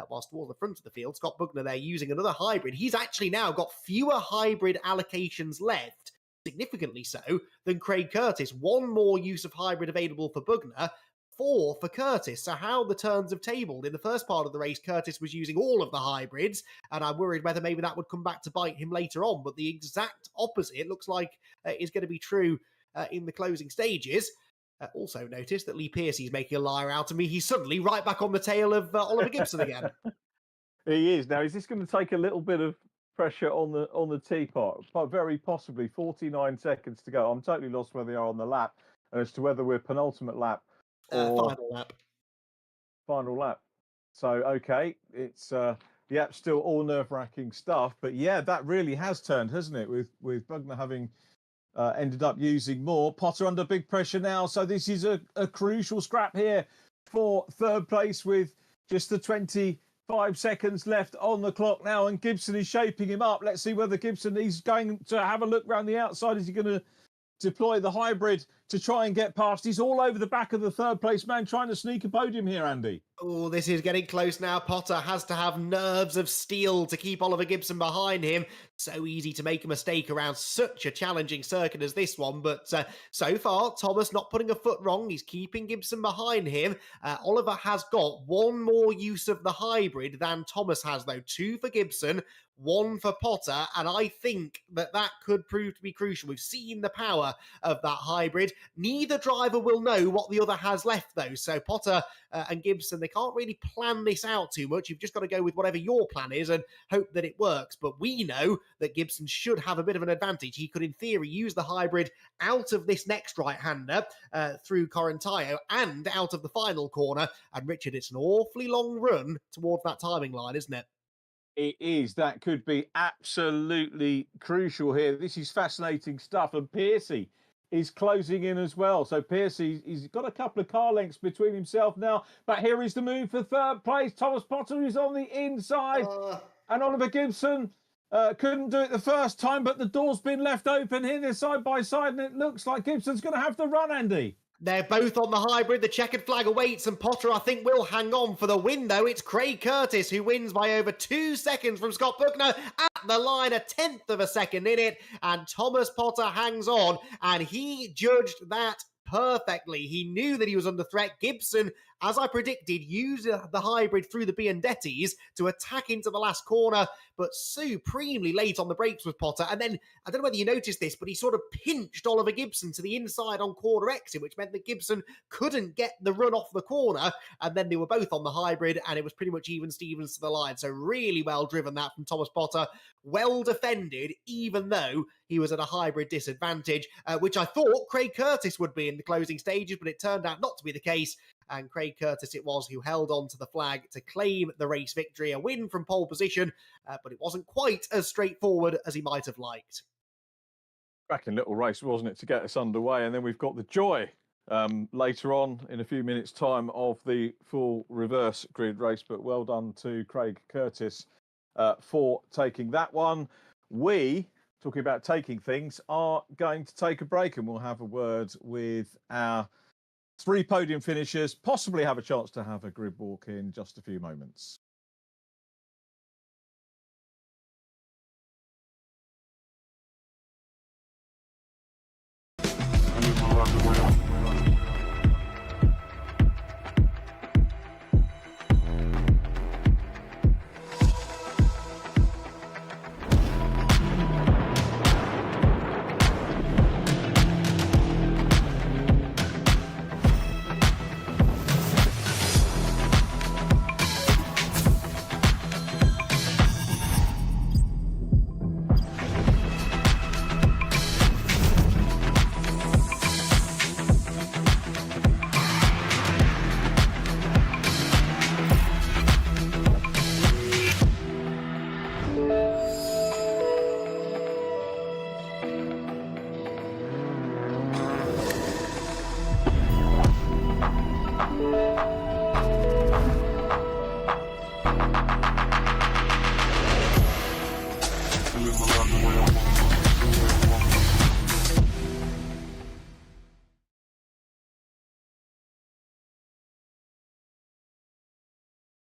Whilst towards the front of the field, Scott Bugner there using another hybrid. He's actually now got fewer hybrid allocations left, significantly so, than Craig Curtis. 1 more use of hybrid available for Bugner, 4 for Curtis. So how the turns have tabled. In the first part of the race, Curtis was using all of the hybrids, and I'm worried whether maybe that would come back to bite him later on. But the exact opposite looks like is going to be true in the closing stages. Also notice that Lee Pearcey's making a liar out of me. He's suddenly right back on the tail of Oliver Gibson again. He is. Now, is this going to take a little bit of pressure on the teapot? Very possibly. 49 seconds to go. I'm totally lost where they are on the lap, and as to whether we're penultimate lap or final lap. So, okay, it's still all nerve-wracking stuff. But yeah, that really has turned, hasn't it? With Bugner having ended up using more. Potter under big pressure now, so this is a crucial scrap here for third place with just the 25 seconds left on the clock now, and Gibson is shaping him up. Let's see whether Gibson is going to have a look around the outside. Is he going to deploy the hybrid to try and get past? He's all over the back of the third place man, trying to sneak a podium here, Andy. Oh, this is getting close now. Potter has to have nerves of steel to keep Oliver Gibson behind him. So easy to make a mistake around such a challenging circuit as this one. But so far, Thomas not putting a foot wrong. He's keeping Gibson behind him. Oliver has got one more use of the hybrid than Thomas has, though. 2 for Gibson, 1 for Potter. And I think that could prove to be crucial. We've seen the power of that hybrid. Neither driver will know what the other has left, though. So Potter and Gibson, they can't really plan this out too much. You've just got to go with whatever your plan is and hope that it works. But we know that Gibson should have a bit of an advantage. He could, in theory, use the hybrid out of this next right-hander through Correntaio and out of the final corner. And Richard, it's an awfully long run towards that timing line, isn't it? It is. That could be absolutely crucial here. This is fascinating stuff. And Piercy is closing in as well. So Piercy, he's got a couple of car lengths between himself now. But here is the move for third place. Thomas Potter is on the inside. And Oliver Gibson couldn't do it the first time, but the door's been left open here. They're side by side, and it looks like Gibson's going to have the run, Andy. They're both on the hybrid. The checkered flag awaits, and Potter, I think, will hang on for the win, though. It's Craig Curtis who wins by over 2 seconds from Scott Buckner. At the line, a 10th of a second in it, and Thomas Potter hangs on, and he judged that perfectly. He knew that he was under threat. Gibson, as I predicted, used the hybrid through the Biandettis to attack into the last corner, but supremely late on the brakes with Potter. And then, I don't know whether you noticed this, but he sort of pinched Oliver Gibson to the inside on corner exit, which meant that Gibson couldn't get the run off the corner. And then they were both on the hybrid, and it was pretty much even Stevens to the line. So really well driven that from Thomas Potter. Well defended, even though he was at a hybrid disadvantage, which I thought Craig Curtis would be in the closing stages, but it turned out not to be the case. And Craig Curtis it was who held on to the flag to claim the race victory, a win from pole position, but it wasn't quite as straightforward as he might have liked. Cracking little race, wasn't it, to get us underway? And then we've got the joy later on in a few minutes' time of the full reverse grid race. But well done to Craig Curtis for taking that one. We, talking about taking things, are going to take a break, and we'll have a word with our 3 podium finishers, possibly have a chance to have a grid walk in just a few moments.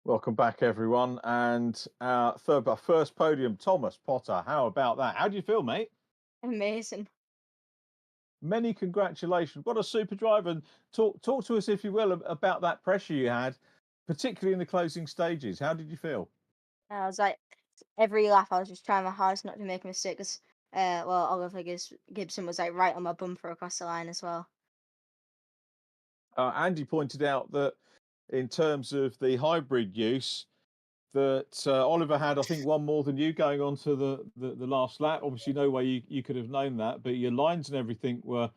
Welcome back, everyone. And our first podium, Thomas Potter. How about that? How do you feel, mate? Amazing. Many congratulations. What a super driver. And talk to us, if you will, about that pressure you had, particularly in the closing stages. How did you feel? I was like, every lap I was just trying my hardest not to make a mistake because, Oliver Gibson was like right on my bumper across the line as well. Andy pointed out that in terms of the hybrid use, that Oliver had, I think, one more than you going on to the last lap. Obviously, no way you could have known that, but your lines and everything were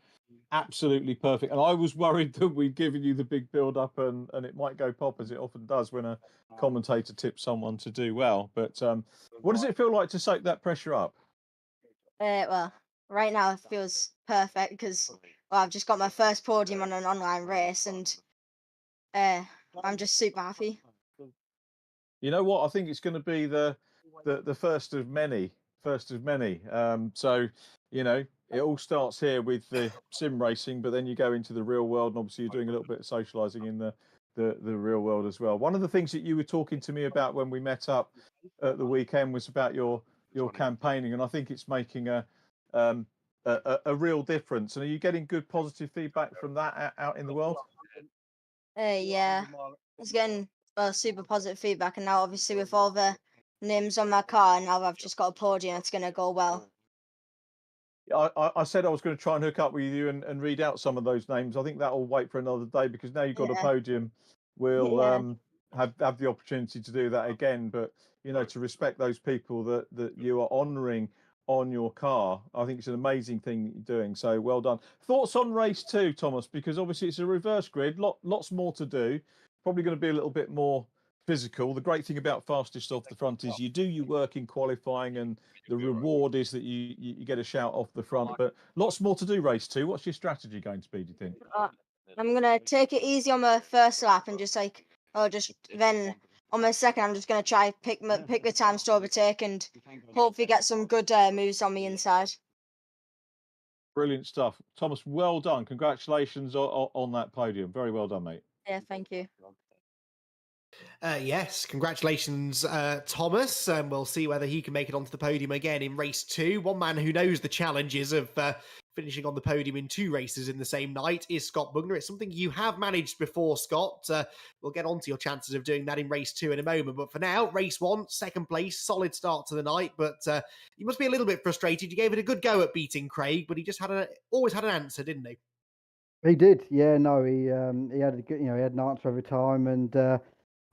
absolutely perfect. And I was worried that we'd given you the big build-up and it might go pop, as it often does when a commentator tips someone to do well. But what does it feel like to soak that pressure up? Well, right now it feels perfect because I've just got my first podium on an online race, and I'm just super happy. You know what? I think it's going to be the first of many. So, you know, it all starts here with the sim racing, but then you go into the real world, and obviously you're doing a little bit of socialising in the real world as well. One of the things that you were talking to me about when we met up at the weekend was about your campaigning, and I think it's making a real difference. And are you getting good positive feedback from that out in the world? Yeah, it's getting super positive feedback, and now obviously with all the names on my car, now I've just got a podium. It's gonna go well. I said I was going to try and hook up with you and read out some of those names. I think that'll wait for another day because now you've got a podium. We'll have the opportunity to do that again. But you know, to respect those people that you are honouring on your car, I think it's an amazing thing that you're doing. So well done. Thoughts on race 2, Thomas? Because obviously it's a reverse grid, lots more to do. Probably going to be a little bit more physical. The great thing about fastest off the front is you do your work in qualifying, and the reward is that you get a shout off the front. But lots more to do race 2. What's your strategy going to be, do you think? I'm gonna take it easy on my first lap and just then on my second I'm just gonna try pick the times to overtake and hopefully get some good moves on the inside. Brilliant stuff, Thomas. Well done. Congratulations on that podium. Very well done, mate. Yeah, thank you. Yes, congratulations, Thomas. We'll see whether he can make it onto the podium again in race 2. One man who knows the challenges of finishing on the podium in 2 races in the same night is Scott Bugner. It's something you have managed before, Scott. We'll get on to your chances of doing that in race 2 in a moment. But for now, race 1, second place, solid start to the night. But you must be a little bit frustrated. You gave it a good go at beating Craig, but he just always had an answer, didn't he? He did, yeah. No, he had a good, he had an answer every time, and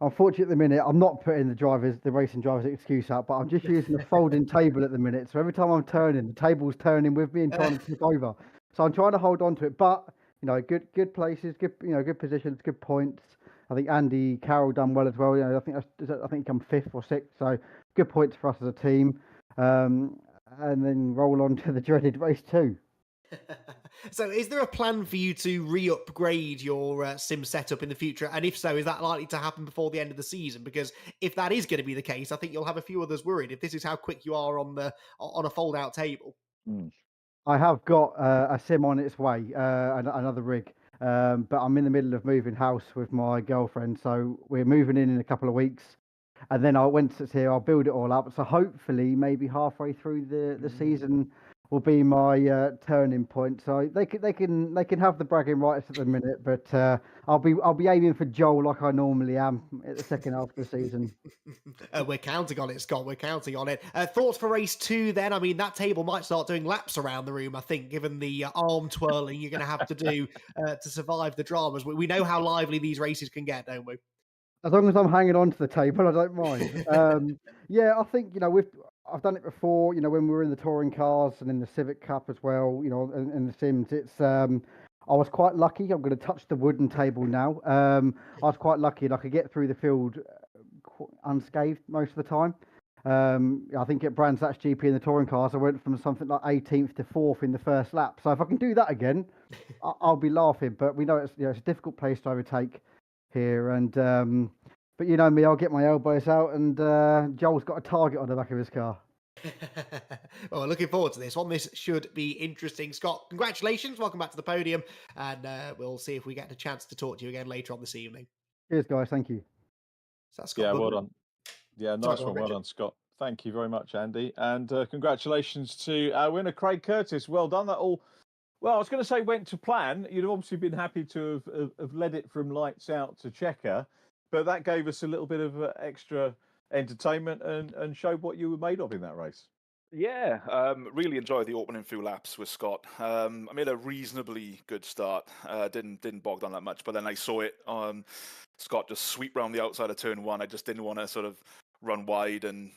unfortunately, at the minute, I'm not putting the racing drivers' excuse out, but I'm just using a folding table at the minute. So every time I'm turning, the table's turning with me and trying to tip over. So I'm trying to hold on to it, but good places, good positions, good points. I think Andy Carroll done well as well. I think he come 5th or 6th, so good points for us as a team. And then roll on to the dreaded race 2. So is there a plan for you to re-upgrade your sim setup in the future? And if so, is that likely to happen before the end of the season? Because if that is going to be the case, I think you'll have a few others worried if this is how quick you are on a fold-out table. I have got a sim on its way, another rig. But I'm in the middle of moving house with my girlfriend. So we're moving in a couple of weeks. And then once it's here, I'll build it all up. So hopefully, maybe halfway through the season will be my turning point. So they can have the bragging rights at the minute, but I'll be aiming for Joel like I normally am at the second half of the season. We're counting on it, Scott. We're counting on it. Thoughts for race 2 then? I mean, that table might start doing laps around the room, I think, given the arm twirling you're going to have to do to survive the dramas. We know how lively these races can get, don't we? As long as I'm hanging on to the table, I don't mind. Yeah, I think I've done it before. When we were in the touring cars and in the Civic Cup as well. In the Sims, I was quite lucky. I'm going to touch the wooden table now. I was quite lucky, and I could get through the field unscathed most of the time. I think at Brands Hatch GP in the touring cars, I went from something like 18th to 4th in the first lap. So if I can do that again, I'll be laughing. But we know it's a difficult place to overtake here, and but you know me, I'll get my elbows out, and Joel's got a target on the back of his car. Well, looking forward to this one. This should be interesting. Scott, congratulations. Welcome back to the podium, and we'll see if we get a chance to talk to you again later on this evening. Cheers, guys. Thank you. So that's Scott. Yeah, well done. Yeah, nice one. Well done, Scott. Thank you very much, Andy. And congratulations to our winner, Craig Curtis. Well done. That all, well, I was going to say went to plan. You'd have obviously been happy to have led it from lights out to checker, but that gave us a little bit of extra entertainment and showed what you were made of in that race. Yeah, really enjoyed the opening few laps with Scott. I made a reasonably good start. Didn't bog down that much, but then I saw it. Scott just sweep round the outside of turn 1. I just didn't want to sort of run wide and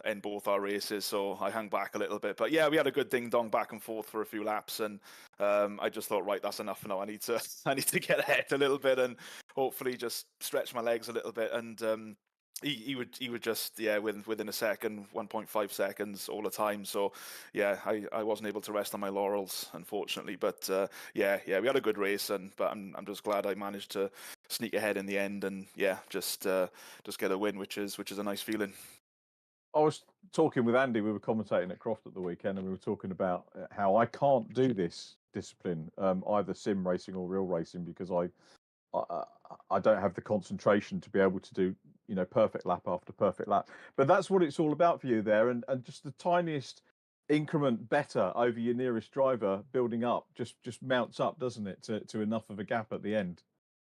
end both our races, so I hung back a little bit. But yeah, we had a good ding dong back and forth for a few laps, and I just thought, right, that's enough now. I need to get ahead a little bit and hopefully just stretch my legs a little bit. And He would just within a second, 1.5 seconds all the time. So yeah, I wasn't able to rest on my laurels, unfortunately. But we had a good race, but I'm just glad I managed to sneak ahead in the end, and just get a win, which is a nice feeling. I was talking with Andy. We were commentating at Croft at the weekend, and we were talking about how I can't do this discipline, either sim racing or real racing, because I don't have the concentration to be able to do, perfect lap after perfect lap. But that's what it's all about for you there, and just the tiniest increment better over your nearest driver building up just mounts up, doesn't it, to enough of a gap at the end.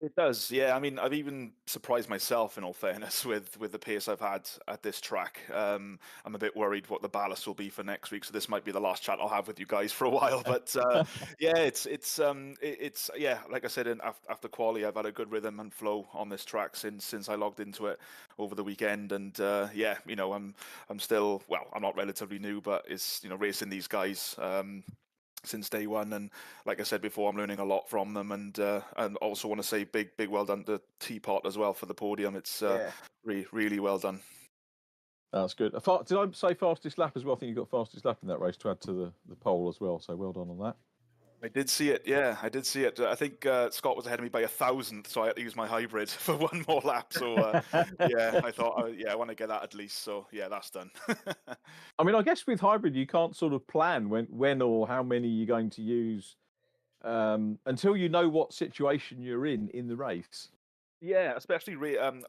It does, yeah. I mean, I've even surprised myself, in all fairness, with the pace I've had at this track. I'm a bit worried what the ballast will be for next week, so this might be the last chat I'll have with you guys for a while. But it's like I said, after quali, I've had a good rhythm and flow on this track since I logged into it over the weekend, and I'm still, well, I'm not relatively new, but it's racing these guys since day one, and like I said before, I'm learning a lot from them, and also want to say big well done to Teapot as well for the podium. It's really well done. That's good. Did I say fastest lap as well? I think you got fastest lap in that race to add to the pole as well, so well done on that. I did see it, yeah, I did see it. I think Scott was ahead of me by 1,000th, so I had to use my hybrid for one more lap. So I thought, I want to get that at least. So yeah, that's done. I mean, I guess with hybrid, you can't sort of plan when or how many you're going to use until you know what situation you're in the race. Yeah, especially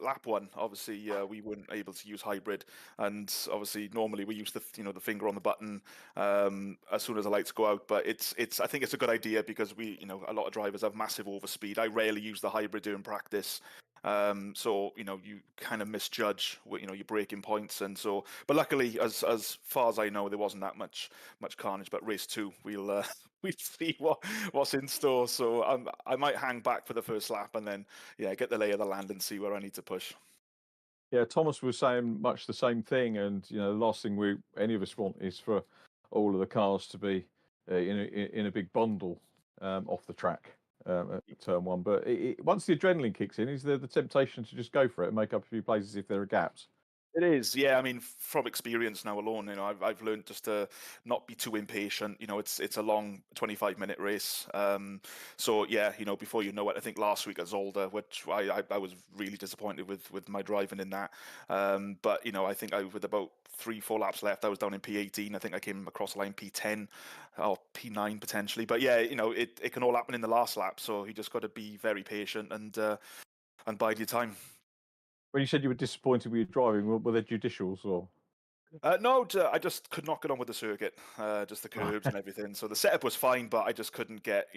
lap one. Obviously, we weren't able to use hybrid, and obviously normally we use the finger on the button as soon as the lights go out. But I think it's a good idea because a lot of drivers have massive overspeed. I rarely use the hybrid during practice, so you kind of misjudge your braking points, and so. But luckily, as far as I know, there wasn't that much carnage. But race 2, we'll see what's in store. So I might hang back for the first lap and then get the lay of the land and see where I need to push. Yeah, Thomas was saying much the same thing, and the last thing any of us want is for all of the cars to be in a big bundle off the track at turn one. But once the adrenaline kicks in, is there the temptation to just go for it and make up a few places if there are gaps? It is, yeah. I mean, from experience now alone, I've learned just to not be too impatient. It's a long 25-minute race. So yeah, before you know it, I think last week at Zolder, which I was really disappointed with my driving in that. But I think with about 3-4 laps left, I was down in P18. I think I came across the line P10 or P9 potentially. But yeah, it can all happen in the last lap. So you just got to be very patient and bide your time. When you said you were disappointed with your driving, were there judicials or? No, I just could not get on with the circuit, just the curbs and everything. So the setup was fine, but I just couldn't get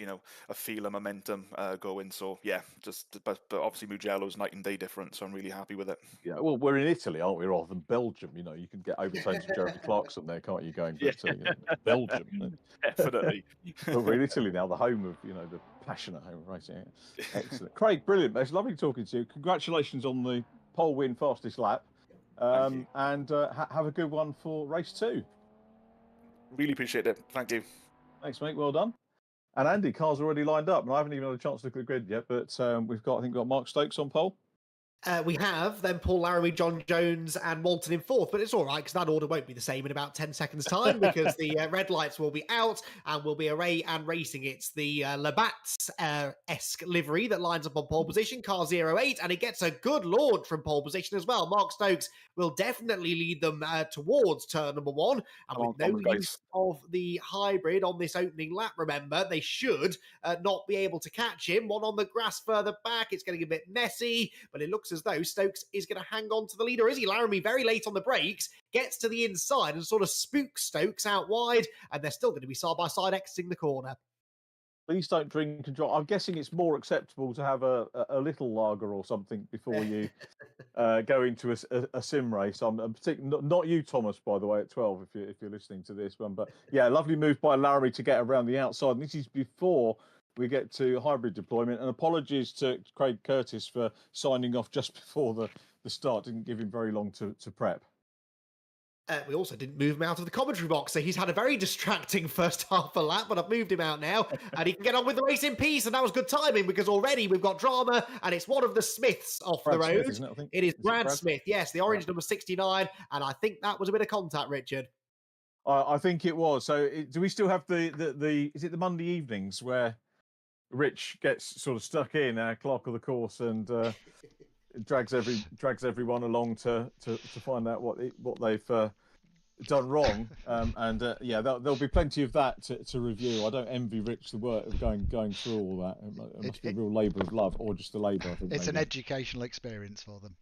a feel of momentum going. So yeah, but obviously Mugello's night and day different. So I'm really happy with it. Yeah, well, we're in Italy, aren't we, rather than Belgium? You can get overtakes with Jeremy Clarkson there, can't you? Going Belgium, definitely. But we're in Italy now, the home of the passionate home of racing. Excellent, Craig, brilliant. It's lovely talking to you. Congratulations on the pole win, fastest lap. And have a good one for race 2. Really appreciate it. Thank you. Thanks, mate. Well done. And Andy, car's already lined up, and I haven't even had a chance to look at the grid yet. But I think we've got Mark Stokes on pole. We have then Paul Laramie, John Jones, and Walton in 4th, but it's all right because that order won't be the same in about 10 seconds' time because the red lights will be out and will be array and racing. It's the Labatt's-esque livery that lines up on pole position, car 08, and it gets a good launch from pole position as well. Mark Stokes will definitely lead them towards turn number 1, and with no use of the hybrid on this opening lap, remember, they should not be able to catch him. One on the grass further back, it's getting a bit messy, but it looks as though Stokes is going to hang on to the leader, is he? Laramie very late on the brakes, gets to the inside and sort of spooks Stokes out wide, and they're still going to be side by side exiting the corner. Please don't drink and drive. I'm guessing it's more acceptable to have a little lager or something before you go into a sim race. I'm particularly not you, Thomas, by the way, at 12, if you're listening to this one. But yeah, lovely move by Laramie to get around the outside. And this is before we get to hybrid deployment. And apologies to Craig Curtis for signing off just before the start. Didn't give him very long to prep. We also didn't move him out of the commentary box, so he's had a very distracting first half a lap, but I've moved him out now, and he can get on with the race in peace, and that was good timing, because already we've got drama, and it's one of the Smiths off the road. Smith, isn't it, I think? It is Brad Brad Smith, yes, the orange number 69, and I think that was a bit of contact, Richard. I think it was. So do we still have the is it the Monday evenings where Rich gets sort of stuck in clerk of the course and drags everyone along to find out what they've done wrong, yeah, there'll be plenty of that to review. I don't envy Rich the work of going through all that. It must be a real labour of love, or just a labour. I think it's maybe an educational experience for them.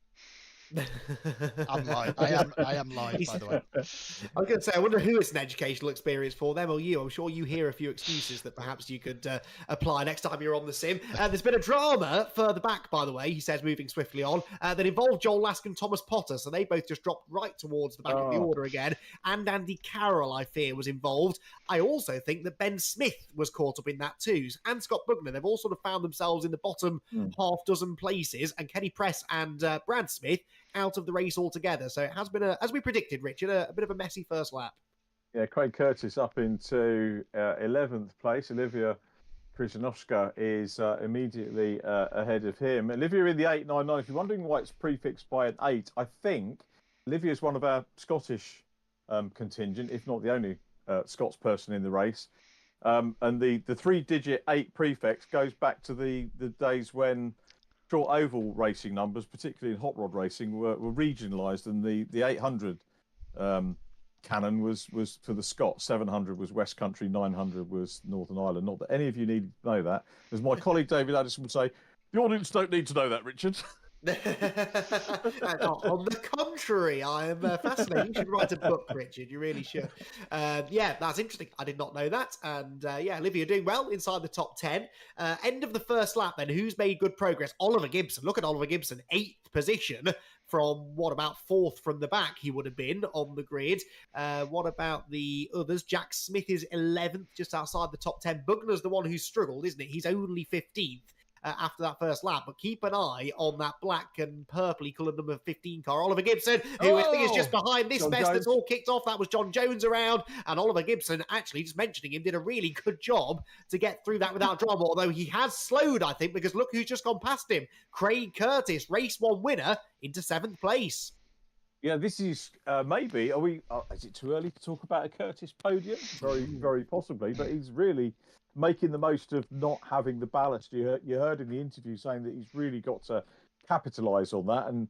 I'm live. I am live, by the way. I was going to say, I wonder who it's an educational experience for, them or you. I'm sure you hear a few excuses that perhaps you could apply next time you're on the sim. There's been a drama further back, by the way, he says, moving swiftly on, that involved Joel Lask and Thomas Potter, so they both just dropped right towards the back of the order again, and Andy Carroll, I fear, was involved. I also think that Ben Smith was caught up in that too, and Scott Bugner. They've all sort of found themselves in the bottom half dozen places, and Kenny Press and Brad Smith out of the race altogether. So it has been, as we predicted, Richard, a bit of a messy first lap. Yeah, Craig Curtis up into 11th place. Olivia Krzyżanowska is immediately ahead of him. Olivia in the 899. If you're wondering why it's prefixed by an 8, I think Olivia is one of our Scottish contingent, if not the only Scots person in the race. And the 3-digit 8 prefix goes back to the days when short oval racing numbers, particularly in hot rod racing, were regionalised, and the 800 canon was for the Scots, 700 was West Country, 900 was Northern Ireland. Not that any of you need to know that. As my colleague David Addison would say, the audience don't need to know that, Richard. On the contrary, I am fascinated. You should write a book, Richard. You really should. Yeah, that's interesting. I did not know that. And yeah, Olivia doing well inside the top 10. End of the first lap then. Who's made good progress? Oliver Gibson. Look at Oliver Gibson, 8th position from what, about 4th from the back he would have been on the grid. What about the others? Jack Smith is 11th, just outside the top 10. Bugner's the one who struggled, isn't it? He's only 15th. After that first lap, but keep an eye on that black and purpley coloured number 15 car, Oliver Gibson, who I think is just behind this mess that's all kicked off. That was John Jones around, and Oliver Gibson, actually, just mentioning him, did a really good job to get through that without drama, although he has slowed, I think, because look who's just gone past him. Craig Curtis, race 1 winner, into 7th place. Yeah, this is maybe, is it too early to talk about a Curtis podium? Very, very possibly, but he's really making the most of not having the ballast. You heard in the interview saying that he's really got to capitalise on that, and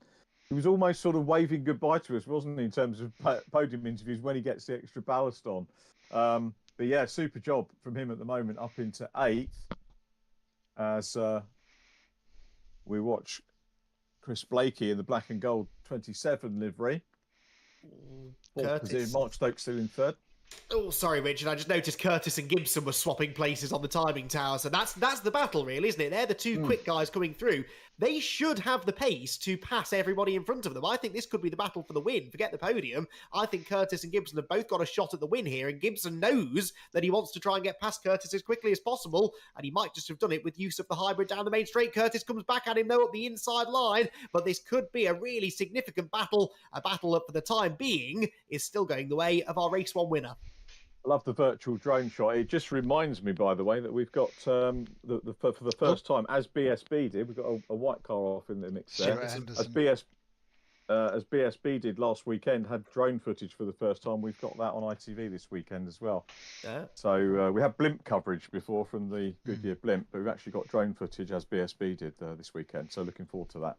he was almost sort of waving goodbye to us, wasn't he, in terms of podium interviews when he gets the extra ballast on. But yeah, super job from him at the moment, up into 8th, as we watch Chris Blakey in the black and gold 27 livery. Mark Stokes still in 3rd. Oh, sorry, Richard. I just noticed Curtis and Gibson were swapping places on the timing tower. So that's the battle, really, isn't it? They're the two quick guys coming through. They should have the pace to pass everybody in front of them. I think this could be the battle for the win. Forget the podium. I think Curtis and Gibson have both got a shot at the win here, and Gibson knows that he wants to try and get past Curtis as quickly as possible, and he might just have done it with use of the hybrid down the main straight. Curtis comes back at him, though, up the inside line, but this could be a really significant battle. A battle that, for the time being, is still going the way of our race 1 winner. I love the virtual drone shot. It just reminds me, by the way, that we've got for the first time, as BSB did, we've got a white car off in the mix there. As BSB did last weekend, had drone footage for the first time. We've got that on ITV this weekend as well. Yeah. So we had blimp coverage before from the Goodyear blimp, but we've actually got drone footage as BSB did this weekend. So looking forward to that.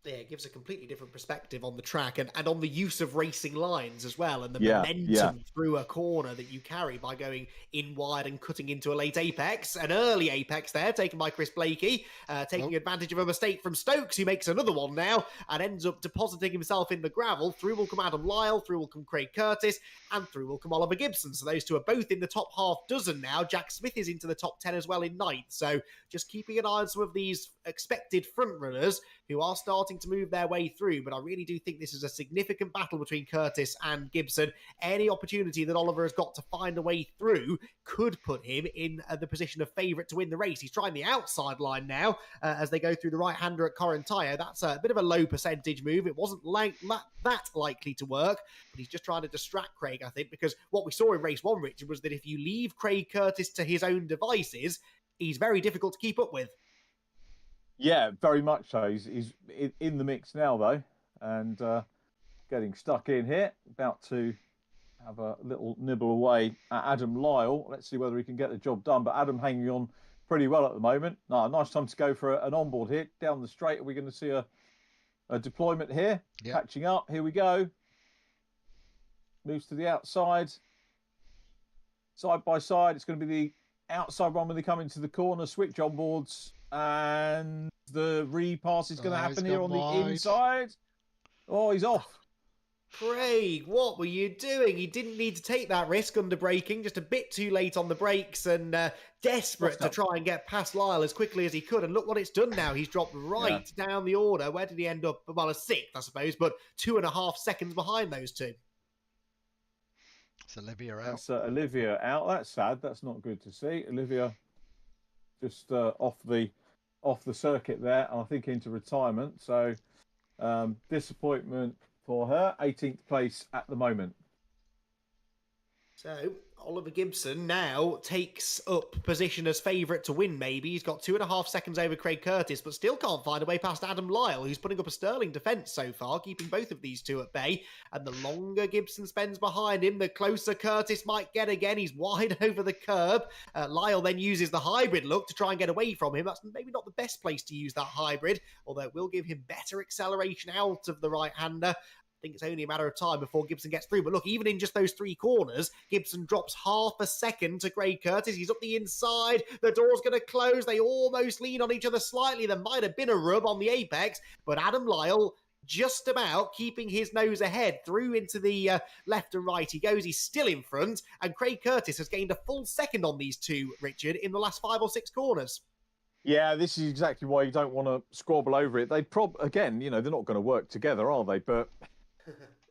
Yeah, it gives a completely different perspective on the track and on the use of racing lines as well, and the momentum through a corner that you carry by going in wide and cutting into a late apex. An early apex there, taken by Chris Blakey, taking advantage of a mistake from Stokes, who makes another one now and ends up depositing himself in the gravel. Through will come Adam Lyle, through will come Craig Curtis, and through will come Oliver Gibson. So those two are both in the top half dozen now. Jack Smith is into the top 10 as well in 9th. So just keeping an eye on some of these expected front runners who are starting starting to move their way through, but I really do think this is a significant battle between Curtis and Gibson. Any opportunity that Oliver has got to find a way through could put him in the position of favourite to win the race. He's trying the outside line now as they go through the right-hander at Correntino. That's a bit of a low percentage move. It wasn't that likely to work, but he's just trying to distract Craig, I think, because what we saw in race one, Richard, was that if you leave Craig Curtis to his own devices, he's very difficult to keep up with. Yeah, very much so. He's in the mix now, though, and getting stuck in here. About to have a little nibble away at Adam Lyle. Let's see whether he can get the job done. But Adam hanging on pretty well at the moment. No, nice time to go for an onboard hit down the straight. Are we going to see a deployment here? Yep. Catching up. Here we go. Moves to the outside. Side by side. It's going to be the outside one when they come into the corner. Switch onboards. And the repass is going to happen here on the inside. Oh, he's off. Craig, what were you doing? He didn't need to take that risk under braking, just a bit too late on the brakes and desperate to try and get past Lyle as quickly as he could. And look what it's done now. He's dropped right down the order. Where did he end up? Well, a sixth, I suppose, but 2.5 seconds behind those two. It's Olivia out. That's Olivia out. That's sad. That's not good to see. Olivia just off the circuit there, and I think into retirement. So disappointment for her. 18th place at the moment. So Oliver Gibson now takes up position as favourite to win, maybe. He's got 2.5 seconds over Craig Curtis, but still can't find a way past Adam Lyle, who's putting up a sterling defence so far, keeping both of these two at bay. And the longer Gibson spends behind him, the closer Curtis might get again. He's wide over the curb. Lyle then uses the hybrid look to try and get away from him. That's maybe not the best place to use that hybrid, although it will give him better acceleration out of the right-hander. I think it's only a matter of time before Gibson gets through. But look, even in just those 3 corners, Gibson drops half a second to Craig Curtis. He's up the inside. The door's going to close. They almost lean on each other slightly. There might have been a rub on the apex, but Adam Lyle just about keeping his nose ahead through into the left and right. He goes. He's still in front. And Craig Curtis has gained a full second on these two, Richard, in the last 5 or 6 corners. Yeah, this is exactly why you don't want to squabble over it. They again, they're not going to work together, are they? But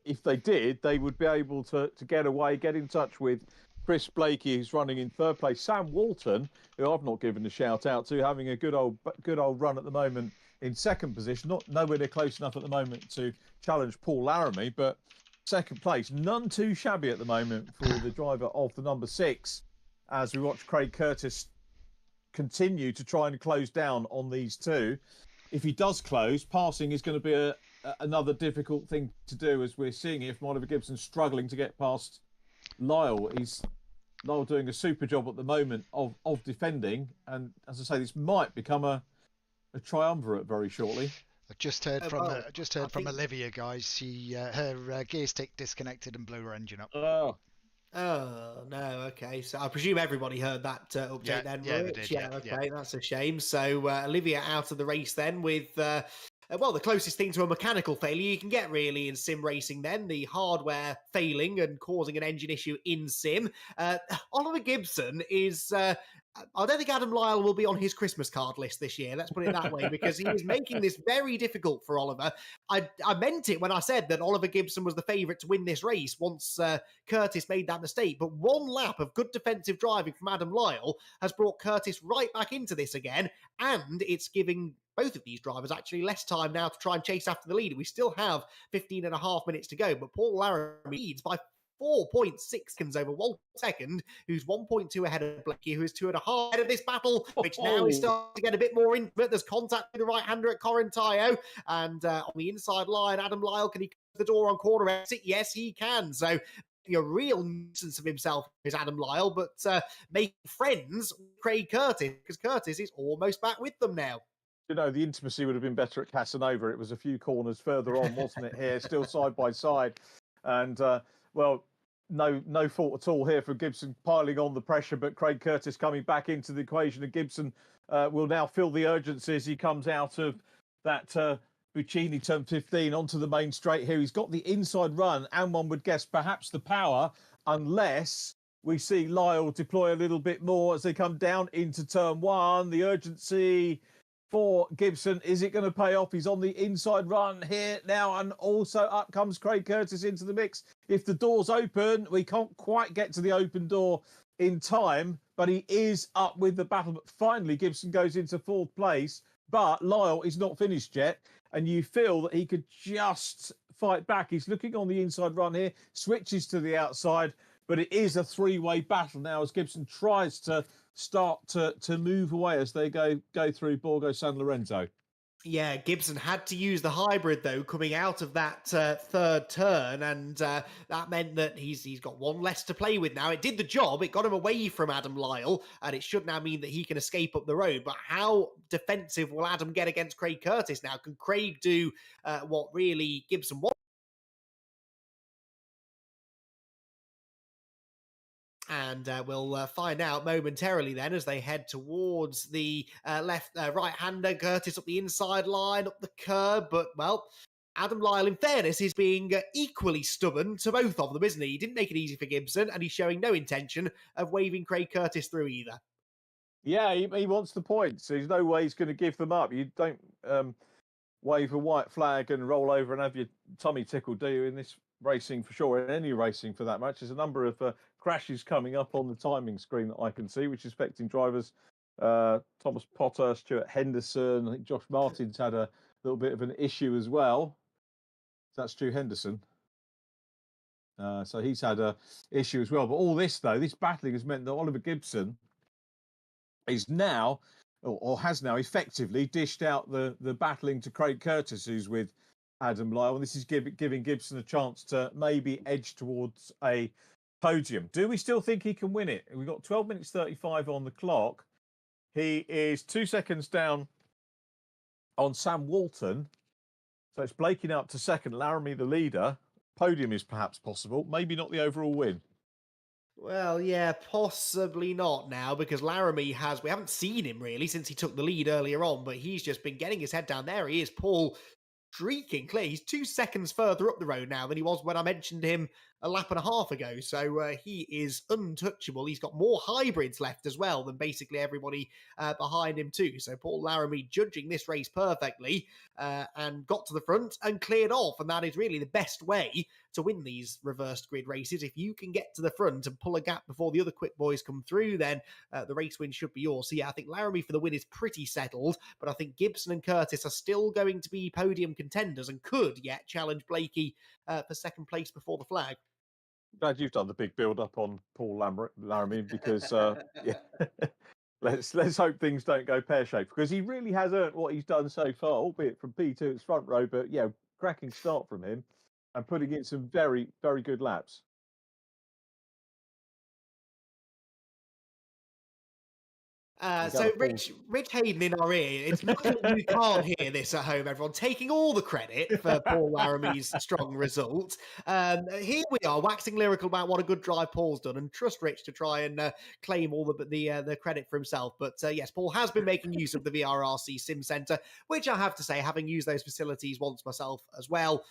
if they did, they would be able to get away, get in touch with Chris Blakey, who's running in 3rd place. Sam Walton, who I've not given a shout out to, having a good old run at the moment in 2nd position. Nowhere near close enough at the moment to challenge Paul Laramie, but 2nd place, none too shabby at the moment for the driver of the number 6. As we watch Craig Curtis continue to try and close down on these two. If he does close, passing is going to be another difficult thing to do, as we're seeing here from Oliver Gibson struggling to get past Lyle. Lyle doing a super job at the moment of defending, and as I say, this might become a triumvirate very shortly. I just heard from Olivia, guys. Her gear stick disconnected and blew her engine up. Oh, no, okay. So I presume everybody heard that update then, yeah, Rich? they did, Yeah, okay, that's a shame. So Olivia out of the race then with, the closest thing to a mechanical failure you can get really in sim racing then, the hardware failing and causing an engine issue in sim. Oliver Gibson is... I don't think Adam Lyle will be on his Christmas card list this year, let's put it that way, because he is making this very difficult for Oliver. I meant it when I said that Oliver Gibson was the favourite to win this race once Curtis made that mistake, but one lap of good defensive driving from Adam Lyle has brought Curtis right back into this again, and it's giving both of these drivers actually less time now to try and chase after the leader. We still have 15.5 minutes to go, but Paul Laramie leads by 4.6 seconds over Walter second, who's 1.2 ahead of Blakey, who is 2.5 ahead of this battle, which now is starting to get a bit more intimate. There's contact with the right-hander at Correntino, and on the inside line, Adam Lyle, can he close the door on corner exit? Yes, he can. So a real nuisance of himself is Adam Lyle, but making friends with Craig Curtis, because Curtis is almost back with them now. The intimacy would have been better at Casanova. It was a few corners further on, wasn't it, here? Still side by side. And, no fault at all here for Gibson piling on the pressure, but Craig Curtis coming back into the equation, and Gibson will now feel the urgency as he comes out of that Buccini turn 15 onto the main straight here. He's got the inside run, and one would guess perhaps the power, unless we see Lyle deploy a little bit more as they come down into turn 1. The urgency for Gibson. Is it going to pay off? He's on the inside run here now, and also up comes Craig Curtis into the mix. If the door's open, we can't quite get to the open door in time, but he is up with the battle. But finally, Gibson goes into fourth place, but Lyle is not finished yet, and you feel that he could just fight back. He's looking on the inside run here, switches to the outside, but it is a three-way battle now as Gibson tries to start to move away as they go through Borgo San Lorenzo. Yeah, Gibson had to use the hybrid though coming out of that third turn, and that meant that he's got one less to play with now. It did the job. It got him away from Adam Lyle, and it should now mean that he can escape up the road. But how defensive will Adam get against Craig Curtis now? Can Craig do what really Gibson wants? And we'll find out momentarily then as they head towards the right-hander. Curtis up the inside line, up the curb. But, well, Adam Lyle, in fairness, is being equally stubborn to both of them, isn't he? He didn't make it easy for Gibson, and he's showing no intention of waving Craig Curtis through either. Yeah, he wants the points. There's no way he's going to give them up. You don't wave a white flag and roll over and have your tummy tickled, do you, in this racing for sure, in any racing for that much. There's a number of crashes coming up on the timing screen that I can see, which is affecting drivers. Thomas Potter, Stuart Henderson, I think Josh Martin's had a little bit of an issue as well. That's Stu Henderson. So he's had a issue as well. But all this, though, this battling has meant that Oliver Gibson is now, or has now effectively dished out the battling to Craig Curtis, who's with Adam Lyle. And this is giving Gibson a chance to maybe edge towards a podium. Do we still think he can win it? We've got 12 minutes 35 on the clock. He is 2 seconds down on Sam Walton. So it's Blakey now up to second, Laramie the leader. Podium is perhaps possible, maybe not the overall win. Well, yeah, possibly not now, because Laramie we haven't seen him really since he took the lead earlier on, but he's just been getting his head down. There he is, Paul, streaking clear. He's 2 seconds further up the road now than he was when I mentioned him a lap and a half ago. So he is untouchable. He's got more hybrids left as well than basically everybody behind him too. So Paul Laramie judging this race perfectly and got to the front and cleared off. And that is really the best way to win these reversed grid races. If you can get to the front and pull a gap before the other quick boys come through, then the race win should be yours. So yeah, I think Laramie for the win is pretty settled, but I think Gibson and Curtis are still going to be podium contenders and could yet challenge Blakey for second place before the flag. Glad you've done the big build-up on Paul Laramie because yeah, let's hope things don't go pear-shaped, because he really has earned what he's done so far, albeit from P2 it's front row, but yeah, cracking start from him and putting in some very, very good laps. So Rich Hayden in our ear, it's not that you can't hear this at home, everyone, taking all the credit for Paul Laramie's strong result. Here we are, waxing lyrical about what a good drive Paul's done, and trust Rich to try and claim all the credit for himself. But yes, Paul has been making use of the VRRC Sim Centre, which I have to say, having used those facilities once myself as well,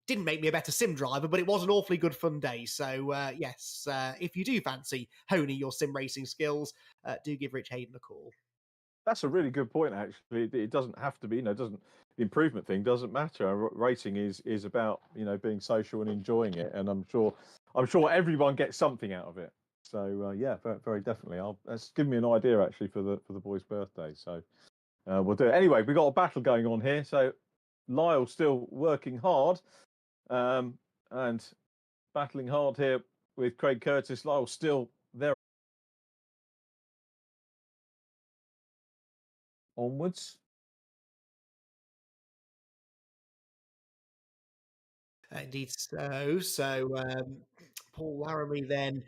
didn't make me a better sim driver, but it was an awfully good fun day. So yes, if you do fancy honing your sim racing skills, do give Rich Hayden a call. That's a really good point, actually. It doesn't have to be, the improvement thing doesn't matter. Racing is about, being social and enjoying it. And I'm sure everyone gets something out of it. So yeah, very, very definitely. That's given me an idea actually for the boy's birthday. So we'll do it. Anyway, we've got a battle going on here. So Lyle's still working hard. And battling hard here with Craig Curtis. Lyle still there. Onwards. Indeed so. So Paul Laramie then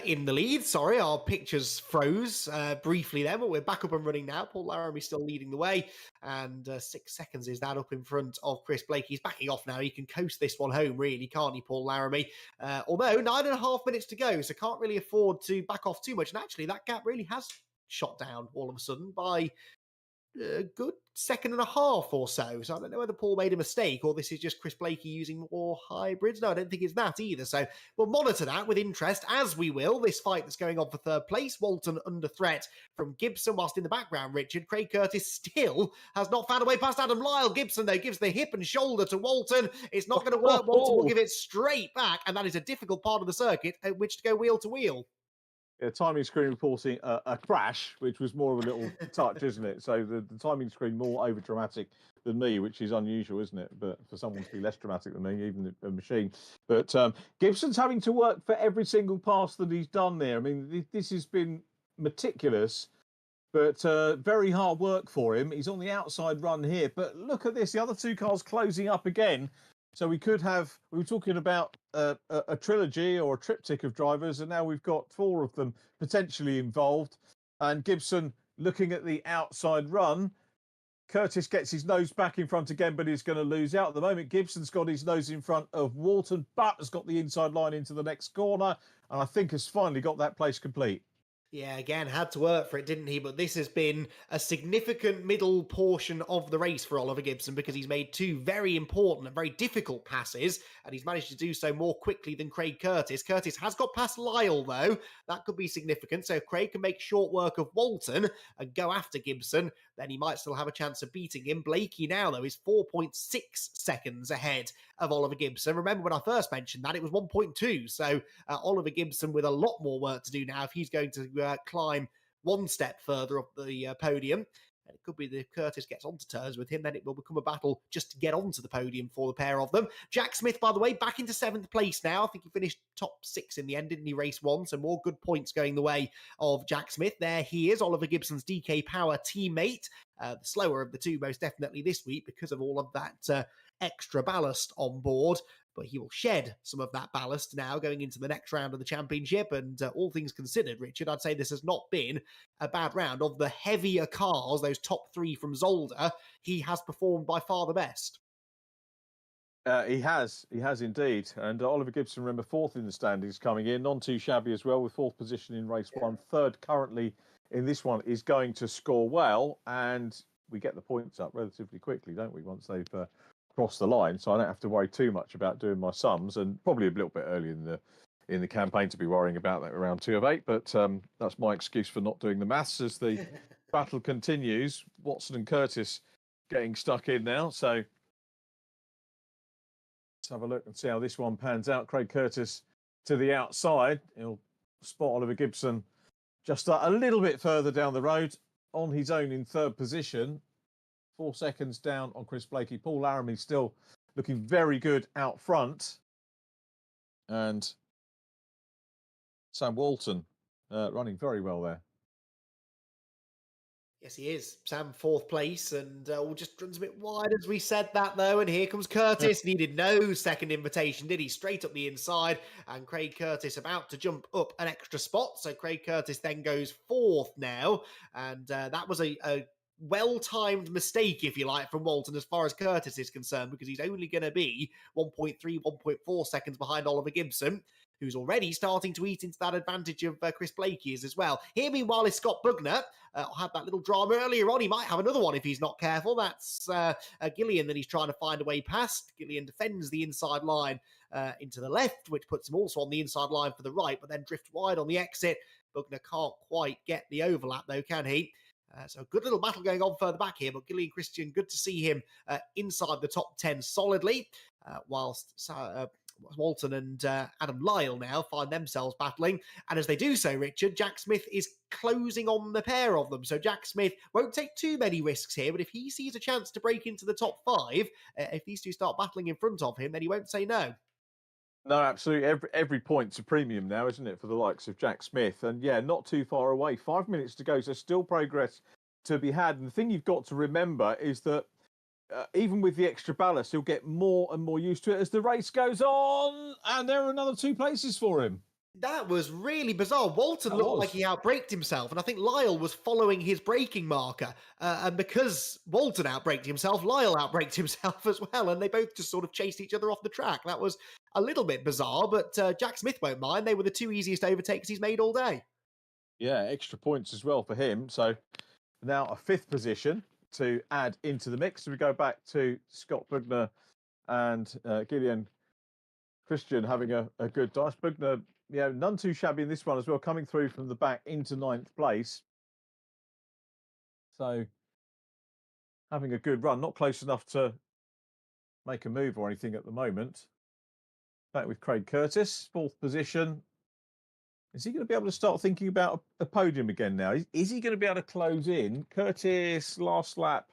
in the lead. Sorry, our pictures froze briefly then, but we're back up and running now. Paul Laramie still leading the way, and 6 seconds is that up in front of Chris Blake. He's backing off now. He can coast this one home, really, can't he, Paul Laramie? Although 9.5 minutes to go, so can't really afford to back off too much. And actually, that gap really has shot down all of a sudden by a good second and a half or so. So I don't know whether Paul made a mistake or this is just Chris Blakey using more hybrids. No, I don't think it's that either. So we'll monitor that with interest, as we will. This fight that's going on for third place. Walton under threat from Gibson, whilst in the background, Richard, Craig Curtis still has not found a way past Adam Lyle. Gibson, though, gives the hip and shoulder to Walton. It's not going to work. Walton will give it straight back, and that is a difficult part of the circuit at which to go wheel to wheel. Timing screen reporting a crash, which was more of a little touch, isn't it? So the timing screen more over dramatic than me, which is unusual, isn't it? But for someone to be less dramatic than me, even a machine. But Gibson's having to work for every single pass that he's done there. I mean, this has been meticulous, but very hard work for him. He's on the outside run here. But look at this, the other two cars closing up again. So we were talking about a trilogy or a triptych of drivers, and now we've got 4 of them potentially involved. And Gibson looking at the outside run. Curtis gets his nose back in front again, but he's going to lose out. At the moment, Gibson's got his nose in front of Walton, but has got the inside line into the next corner, and I think has finally got that place complete. Yeah, again, had to work for it, didn't he? But this has been a significant middle portion of the race for Oliver Gibson because he's made 2 very important and very difficult passes, and he's managed to do so more quickly than Craig Curtis. Curtis has got past Lyle, though. That could be significant. So if Craig can make short work of Walton and go after Gibson, then he might still have a chance of beating him. Blakey now, though, is 4.6 seconds ahead of Oliver Gibson. Remember when I first mentioned that, it was 1.2. So Oliver Gibson with a lot more work to do now if he's going to climb one step further up the podium. And it could be that if Curtis gets onto terms with him, then it will become a battle just to get onto the podium for the pair of them. Jack Smith, by the way, back into 7th place now. I think he finished top 6 in the end, didn't he, race 1? So more good points going the way of Jack Smith. There he is, Oliver Gibson's DK Power teammate. The slower of the 2, most definitely this week, because of all of that extra ballast on board. But he will shed some of that ballast now going into the next round of the championship. And all things considered, Richard, I'd say this has not been a bad round. Of the heavier cars, those top 3 from Zolder, he has performed by far the best. He has indeed. And Oliver Gibson, remember, 4th in the standings coming in, none too shabby as well, with 4th position in race 1. 3rd currently in this one is going to score well, and we get the points up relatively quickly, don't we, once they've cross the line, so I don't have to worry too much about doing my sums, and probably a little bit early in the campaign to be worrying about that around 2 of 8, but that's my excuse for not doing the maths as the battle continues. Watson and Curtis getting stuck in now, so let's have a look and see how this one pans out. Craig Curtis to the outside, he'll spot Oliver Gibson just a little bit further down the road on his own in 3rd position. 4 seconds down on Chris Blakey. Paul Laramie still looking very good out front. And Sam Walton running very well there. Yes, he is. Sam 4th place and just runs a bit wide as we said that, though. And here comes Curtis. Needed no second invitation, did he? Straight up the inside. And Craig Curtis about to jump up an extra spot. So Craig Curtis then goes 4th now. And that was a well-timed mistake, if you like, from Walton as far as Curtis is concerned, because he's only going to be 1.3, 1.4 seconds behind Oliver Gibson, who's already starting to eat into that advantage of Chris Blakey as well. Here, meanwhile, is Scott Bugner. Had that little drama earlier on. He might have another one if he's not careful. That's Gillian that he's trying to find a way past. Gillian defends the inside line into the left, which puts him also on the inside line for the right, but then drifts wide on the exit. Bugner can't quite get the overlap, though, can he? So a good little battle going on further back here, but Gillian Christian, good to see him inside the top 10 solidly, whilst Walton and Adam Lyle now find themselves battling. And as they do so, Richard, Jack Smith is closing on the pair of them. So Jack Smith won't take too many risks here, but if he sees a chance to break into the top 5, if these two start battling in front of him, then he won't say no. No, absolutely. Every point's a premium now, isn't it, for the likes of Jack Smith? And yeah, not too far away. 5 minutes to go, so still progress to be had. And the thing you've got to remember is that even with the extra ballast, he'll get more and more used to it as the race goes on. And there are another 2 places for him. That was really bizarre. Walton looked like he outbraked himself, and I think Lyle was following his braking marker. And because Walton outbraked himself, Lyle outbraked himself as well, and they both just sort of chased each other off the track. That was a little bit bizarre, but Jack Smith won't mind. They were the 2 easiest overtakes he's made all day. Yeah, extra points as well for him. So now a 5th position. to add into the mix. So we go back to Scott Bugner and Gideon Christian having a good dice. Bugner, none too shabby in this one as well, coming through from the back into 9th place. So having a good run, not close enough to make a move or anything at the moment. Back with Craig Curtis, 4th position. Is he going to be able to start thinking about a podium again now? Is he going to be able to close in? Curtis, last lap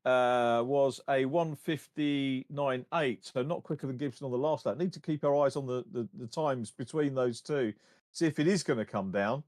was a 1:59.8, so not quicker than Gibson on the last lap. Need to keep our eyes on the times between those two, see if it is going to come down.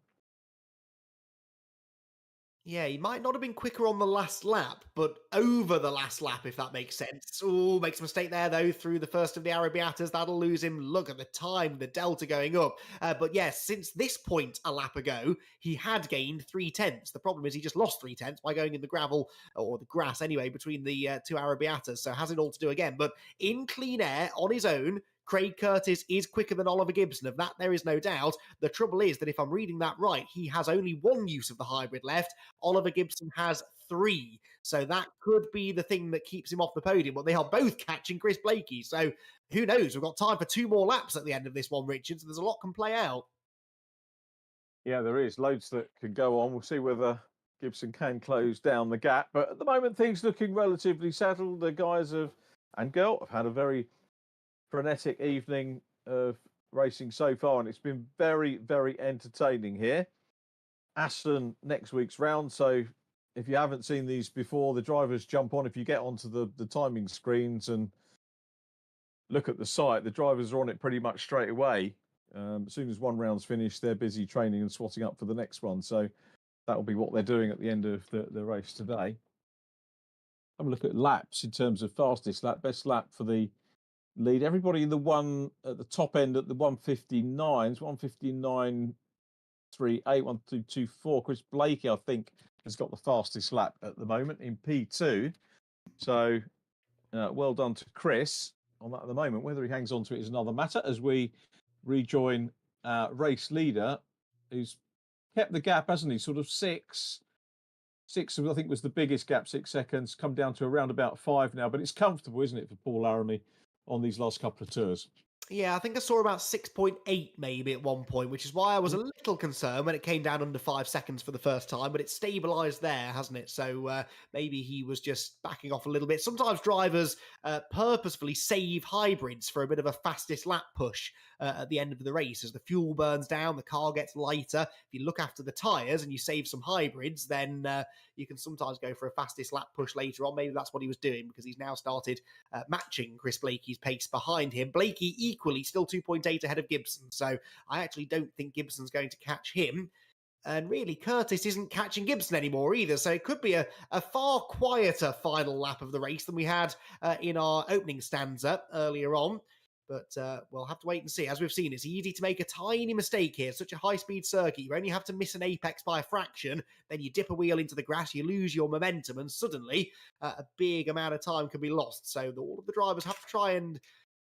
Yeah, he might not have been quicker on the last lap, but over the last lap, if that makes sense. Oh, makes a mistake there, though, through the first of the Arabiatas. That'll lose him. Look at the time, the delta going up. But yes, since this point a lap ago, he had gained 3/10. The problem is he just lost 3/10 by going in the gravel, or the grass anyway, between the two Arabiatas. So has it all to do again. But in clean air, on his own, Craig Curtis is quicker than Oliver Gibson. Of that, there is no doubt. The trouble is that if I'm reading that right, he has only one use of the hybrid left. Oliver Gibson has 3. So that could be the thing that keeps him off the podium. But they are both catching Chris Blakey. So who knows? We've got time for 2 more laps at the end of this one, Richard. So there's a lot can play out. Yeah, there is loads that can go on. We'll see whether Gibson can close down the gap. But at the moment, things looking relatively settled. The guys and girl have had a very frenetic evening of racing so far, and it's been very, very entertaining here. Assen next week's round. So if you haven't seen these before, the drivers jump on. If you get onto the timing screens and look at the site, the drivers are on it pretty much straight away. As soon as one round's finished, they're busy training and swatting up for the next one. So that'll be what they're doing at the end of the race today. Have a look at laps in terms of fastest lap, best lap for the lead. Everybody in the one at the top end at the 1:59s, 1:59.38, 1:2.24. Chris Blakey, I think, has got the fastest lap at the moment in P2. So well done to Chris on that at the moment. Whether he hangs on to it is another matter as we rejoin race leader, who's kept the gap, hasn't he? Sort of six, I think, was the biggest gap, 6 seconds, come down to around about 5 now. But it's comfortable, isn't it, for Paul Laramie on these last couple of tours? Yeah, I think I saw about 6.8 maybe at one point, which is why I was a little concerned when it came down under 5 seconds for the first time, but it's stabilised there, hasn't it? So maybe he was just backing off a little bit. Sometimes drivers purposefully save hybrids for a bit of a fastest lap push at the end of the race. As the fuel burns down, the car gets lighter. If you look after the tyres and you save some hybrids, then you can sometimes go for a fastest lap push later on. Maybe that's what he was doing, because he's now started matching Chris Blakey's pace behind him. Blakey equally still 2.8 ahead of Gibson, so I actually don't think Gibson's going to catch him. And really, Curtis isn't catching Gibson anymore either, so it could be a far quieter final lap of the race than we had in our opening stanza earlier on. But we'll have to wait and see. As we've seen, it's easy to make a tiny mistake here. Such a high-speed circuit. You only have to miss an apex by a fraction. Then you dip a wheel into the grass, you lose your momentum, and suddenly a big amount of time can be lost. So all of the drivers have to try and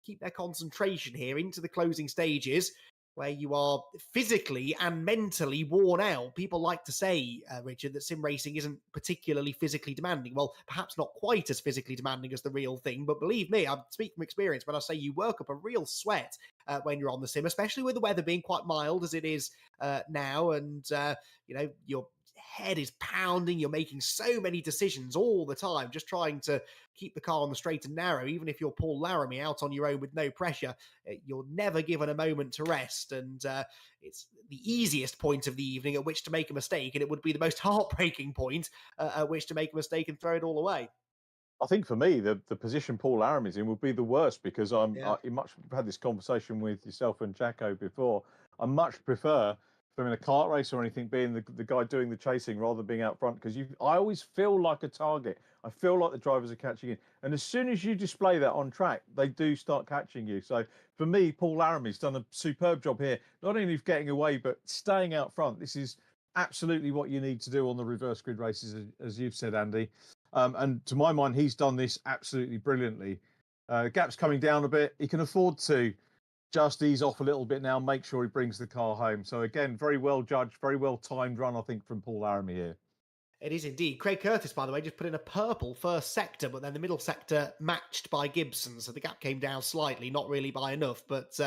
keep their concentration here into the closing stages, where you are physically and mentally worn out. People like to say, Richard, that sim racing isn't particularly physically demanding. Well, perhaps not quite as physically demanding as the real thing, but believe me, I speak from experience when I say you work up a real sweat when you're on the sim, especially with the weather being quite mild as it is now, and your head is pounding. You're making so many decisions all the time, just trying to keep the car on the straight and narrow. Even if you're Paul Laramie out on your own with no pressure, you're never given a moment to rest. And it's the easiest point of the evening at which to make a mistake, and it would be the most heartbreaking point at which to make a mistake and throw it all away. I think for me, the position Paul Laramie's in would be the worst, because I've had this conversation with yourself and Jacko before. I much prefer, if I'm in a kart race or anything, being the guy doing the chasing rather than being out front, because I always feel like a target. I feel like the drivers are catching in. And as soon as you display that on track, they do start catching you. So for me, Paul Laramie's done a superb job here, not only of getting away, but staying out front. This is absolutely what you need to do on the reverse grid races, as you've said, Andy. And to my mind, he's done this absolutely brilliantly. Gap's coming down a bit. He can afford to just ease off a little bit now, make sure he brings the car home. So again, very well judged, very well timed run, I think, from Paul Laramie here. It is indeed. Craig Curtis, by the way, just put in a purple first sector, but then the middle sector matched by Gibson, so the gap came down slightly, not really by enough. But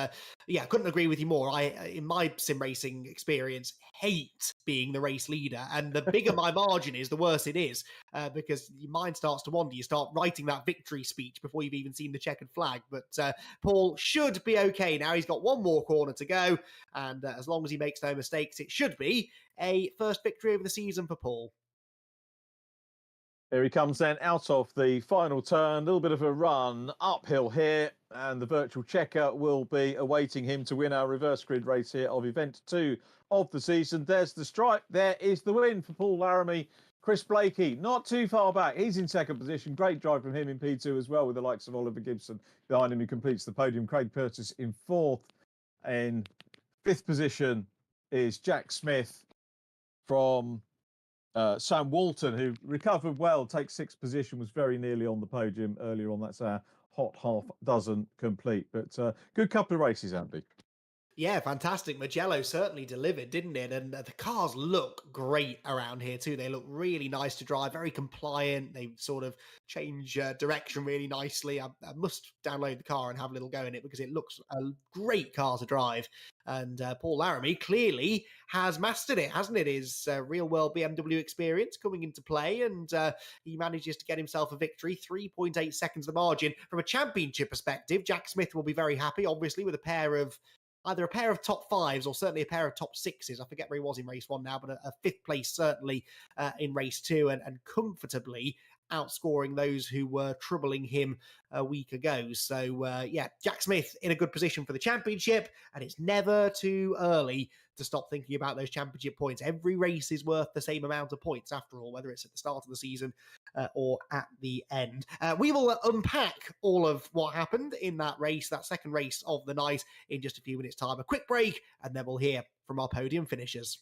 yeah, couldn't agree with you more. I, in my sim racing experience, hate being the race leader, and the bigger my margin is, the worse it is, because your mind starts to wander. You start writing that victory speech before you've even seen the checkered flag. But Paul should be okay now. He's got one more corner to go, and as long as he makes no mistakes, it should be a first victory of the season for Paul. Here he comes then out of the final turn, a little bit of a run uphill here, and the virtual checker will be awaiting him to win our reverse grid race here of event 2 of the season. There's the stripe, there is the win for Paul Laramie. Chris Blakey, not too far back, he's in second position. Great drive from him in P2 as well, with the likes of Oliver Gibson behind him, who completes the podium. Craig Curtis in 4th. In 5th position is Jack Smith from Sam Walton, who recovered well, takes 6th position, was very nearly on the podium earlier on. That's our hot half dozen complete. But good couple of races, Andy. Yeah, fantastic. Mugello certainly delivered, didn't it? And the cars look great around here too. They look really nice to drive, very compliant. They sort of change direction really nicely. I must download the car and have a little go in it because it looks a great car to drive. And Paul Laramie clearly has mastered it, hasn't it? His real-world BMW experience coming into play, and he manages to get himself a victory, 3.8 seconds the margin. From a championship perspective, Jack Smith will be very happy, obviously, with either a pair of top 5s or certainly a pair of top 6s. I forget where he was in race 1 now, but a 5th place certainly in race 2, and comfortably outscoring those who were troubling him a week ago. So yeah, Jack Smith in a good position for the championship, and it's never too early to stop thinking about those championship points. Every race is worth the same amount of points after all, whether it's at the start of the season or at the end. We will unpack all of what happened in that race, that second race of the night, in just a few minutes time. A quick break, and then we'll hear from our podium finishers.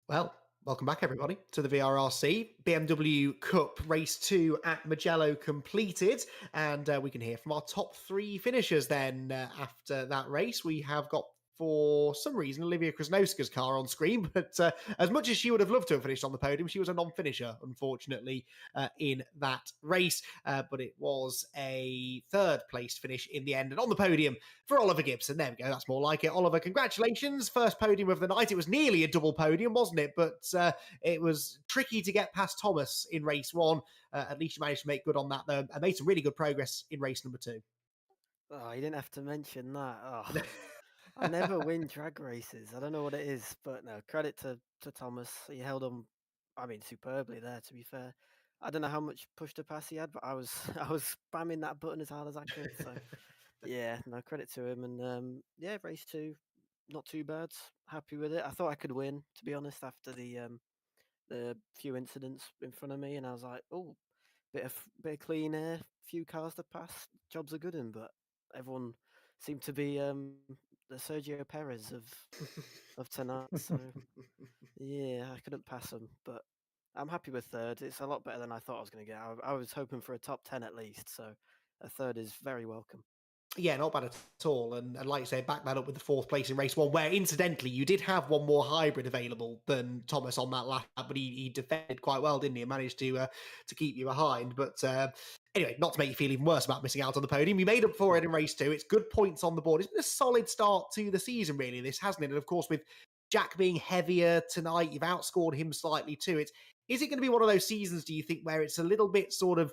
Well, welcome back, everybody, to the VRRC. BMW Cup Race 2 at Mugello completed, and we can hear from our top 3 finishers then after that race. We have got, for some reason, Olivia Krasnowska's car on screen, but as much as she would have loved to have finished on the podium, she was a non-finisher, unfortunately, in that race. But it was a 3rd place finish in the end, and on the podium for Oliver Gibson. There we go, that's more like it. Oliver, congratulations. First podium of the night. It was nearly a double podium, wasn't it? But it was tricky to get past Thomas in race 1. At least you managed to make good on that, though, and made some really good progress in race number 2. Oh, you didn't have to mention that. Oh. I never win drag races. I don't know what it is, but no, credit to Thomas. He held on, I mean, superbly there, to be fair. I don't know how much push to pass he had, but I was spamming that button as hard as I could. So yeah, no, credit to him. And yeah, race 2, not too bad. Happy with it. I thought I could win, to be honest, after the few incidents in front of me, and I was like, oh, bit of clean air, few cars to pass, job's a good one. But everyone seemed to be the Sergio Perez of tonight. So yeah, I couldn't pass him, but I'm happy with 3rd. It's a lot better than I thought I was going to get. I was hoping for a top 10 at least, so a 3rd is very welcome. Yeah, not bad at all. And like you say, back that up with the 4th place in race 1, where incidentally you did have one more hybrid available than Thomas on that lap, but he defended quite well, didn't he? And managed to keep you behind. But Anyway, not to make you feel even worse about missing out on the podium, you made up for it in race 2. It's good points on the board. It's been a solid start to the season, really, this, hasn't it? And of course, with Jack being heavier tonight, you've outscored him slightly too. Is it going to be one of those seasons, do you think, where it's a little bit sort of,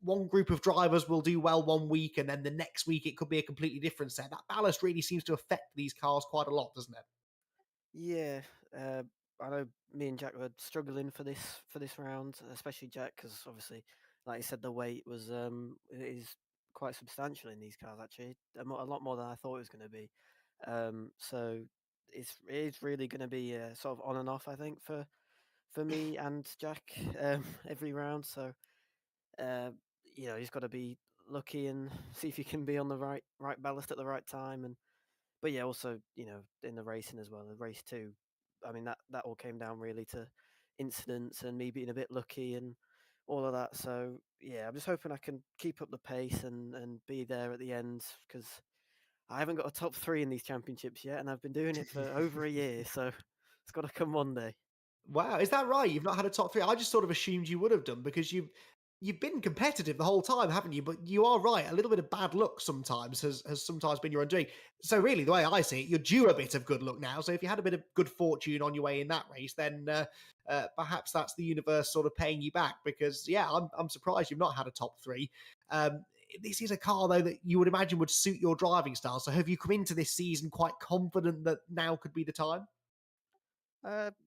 one group of drivers will do well one week and then the next week it could be a completely different set? That ballast really seems to affect these cars quite a lot, doesn't it? Yeah, I know me and Jack were struggling for this round, especially Jack, because obviously, like you said, the weight was is quite substantial in these cars. Actually, a lot more than I thought it was going to be. So it's really going to be sort of on and off, I think, for me and Jack every round. So he's got to be lucky and see if he can be on the right ballast at the right time. But yeah, also, in the racing as well, the race 2, I mean, that all came down really to incidents and me being a bit lucky and all of that. So yeah, I'm just hoping I can keep up the pace and be there at the end, because I haven't got a top 3 in these championships yet, and I've been doing it for over a year, so it's got to come one day. Wow, is that right? You've not had a top 3? I just sort of assumed you would have done, because you've been competitive the whole time, haven't you? But you are right. A little bit of bad luck sometimes has sometimes been your undoing. So really, the way I see it, you're due a bit of good luck now. So if you had a bit of good fortune on your way in that race, then perhaps that's the universe sort of paying you back. Because yeah, I'm surprised you've not had a top 3. This is a car, though, that you would imagine would suit your driving style. So have you come into this season quite confident that now could be the time?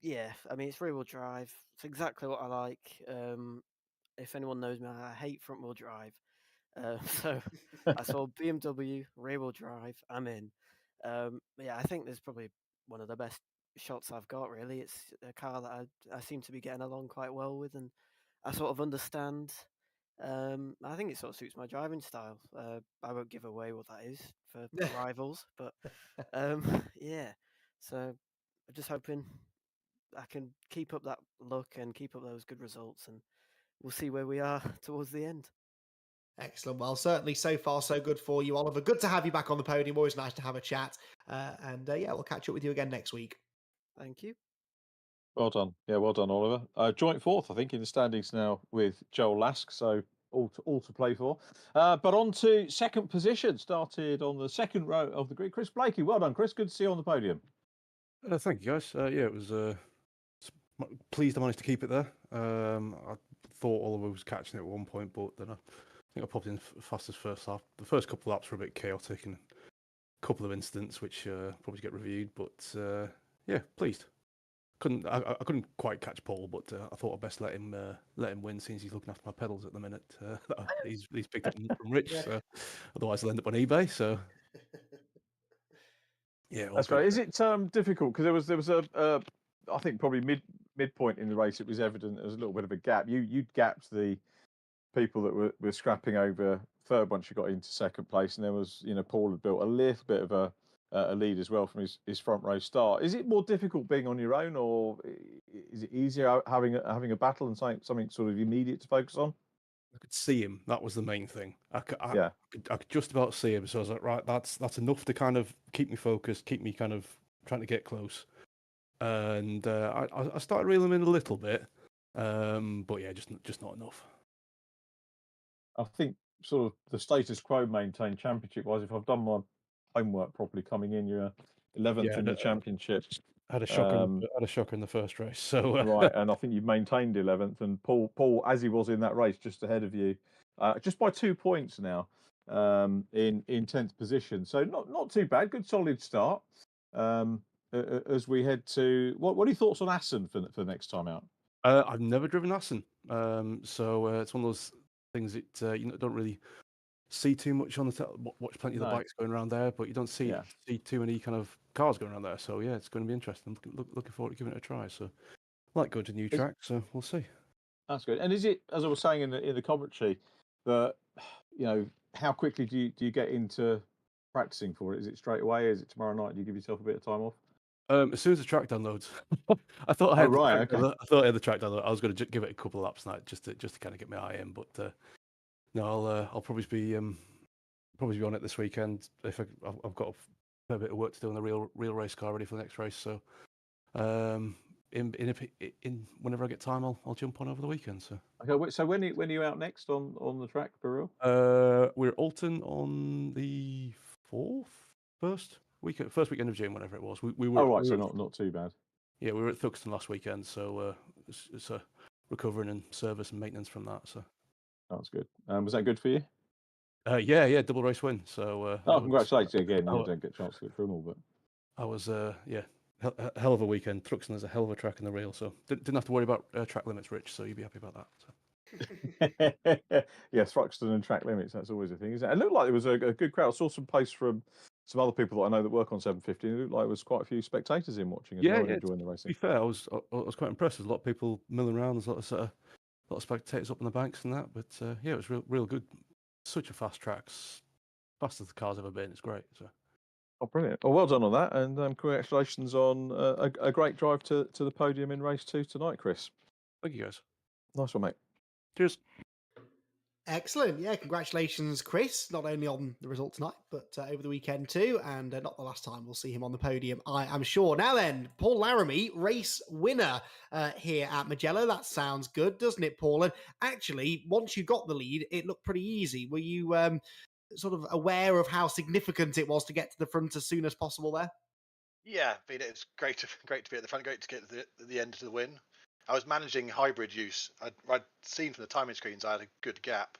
Yeah, I mean, it's rear-wheel drive. It's exactly what I like. If anyone knows me, I hate front-wheel drive. So I saw BMW rear-wheel drive. I'm in. But yeah, I think there's probably one of the best shots I've got. Really, it's a car that I seem to be getting along quite well with, and I sort of understand. I think it sort of suits my driving style. I won't give away what that is for rivals, but yeah. So I'm just hoping I can keep up that look and keep up those good results, and we'll see where we are towards the end. Excellent. Well, certainly so far so good for you, Oliver. Good to have you back on the podium. Always nice to have a chat. And yeah, we'll catch up with you again next week. Thank you. Well done. Yeah, well done, Oliver. Joint 4th, I think, in the standings now with Joel Lask, so all to play for. But on to 2nd position, started on the 2nd row of the grid. Chris Blakey, well done, Chris. Good to see you on the podium. Thank you, guys. Yeah, it was pleased I managed to keep it there. I thought Oliver was catching it at one point, but then I think I popped in fastest first half. The first couple of laps were a bit chaotic and a couple of incidents which probably get reviewed, but yeah, pleased. I couldn't quite catch Paul, but I thought I'd best let him win since he's looking after my pedals at the minute. He's picked up from Rich, Yeah. so otherwise I'll end up on eBay. So yeah, That's great. Is it difficult because there was a I think probably midpoint in the race it was evident there was a little bit of a gap. You'd gapped the people that were scrapping over third once you got into 2nd place, and there was Paul had built a little bit of a lead as well from his front row start. Is it more difficult being on your own, or is it easier having a battle and something sort of immediate to focus on? I could see him. That was the main thing. I could just about see him. So I was like, right, that's enough to kind of keep me focused, keep me kind of trying to get close. And I started reeling him in a little bit, but yeah, just not enough. I think sort of the status quo maintained championship-wise. If I've done my homework properly, coming in, you're 11th in the championship. I had a shocker in the first race. So right, and I think you've maintained 11th, and Paul, as he was in that race, just ahead of you, just by 2 points now, in 10th position. So not too bad. Good solid start. As we head to what are your thoughts on Assen for next time out? I've never driven Assen, so it's one of those things that you don't really see too much on the watch plenty of the bikes going around there, but you don't see too many kind of cars going around there. So yeah, it's going to be interesting. Looking forward to giving it a try. So I like going to new track, so we'll see. That's good. And is it, as I was saying in the commentary, that how quickly do you get into practicing for it? Is it straight away? Is it tomorrow night? Do you give yourself a bit of time off? As soon as the track downloads, I thought I had the track download. I was going to give it a couple of laps tonight just to kind of get my eye in, but no, I'll probably be on it this weekend. If I've got a fair bit of work to do on the real race car ready for the next race. So in whenever I get time, I'll jump on over the weekend. So Okay, so when are you out next on the track for real? we're at Alton on the first weekend of June, whatever it was. We were. Oh right, so not too bad. Yeah, we were at Thuxton last weekend, so it's a recovering and service and maintenance from that. So That's good. Was that good for you? yeah, double race win. So congratulations again. You don't get a chance to go through them all, but I was hell of a weekend. Thruxton is a hell of a track in the rail, so didn't have to worry about track limits, Rich. So you'd be happy about that. So. Yeah, Thruxton and track limits, that's always a thing, isn't it? It looked like it was a good crowd. I saw some posts from some other people that I know that work on 750. It looked like there was quite a few spectators in watching as well and enjoying the To racing. be fair, I was quite impressed. There's a lot of people milling around. There's a lot of spectators up on the banks and that. But yeah, it was real good. Such a fast track, fast as the car's ever been. It's great. So. Oh, brilliant. Well done on that. And congratulations on a great drive to the podium in race 2 tonight, Chris. Thank you, guys. Nice one, mate. Cheers. Excellent. Yeah, congratulations, Chris, not only on the result tonight, but over the weekend too, and not the last time we'll see him on the podium, I am sure. Now then, Paul Laramie, race winner here at Mugello. That sounds good, doesn't it, Paul? And actually, once you got the lead, it looked pretty easy. Were you sort of aware of how significant it was to get to the front as soon as possible there? Yeah, I mean, it's great to be at the front, great to get to the end to the win. I was managing hybrid use. I'd seen from the timing screens I had a good gap.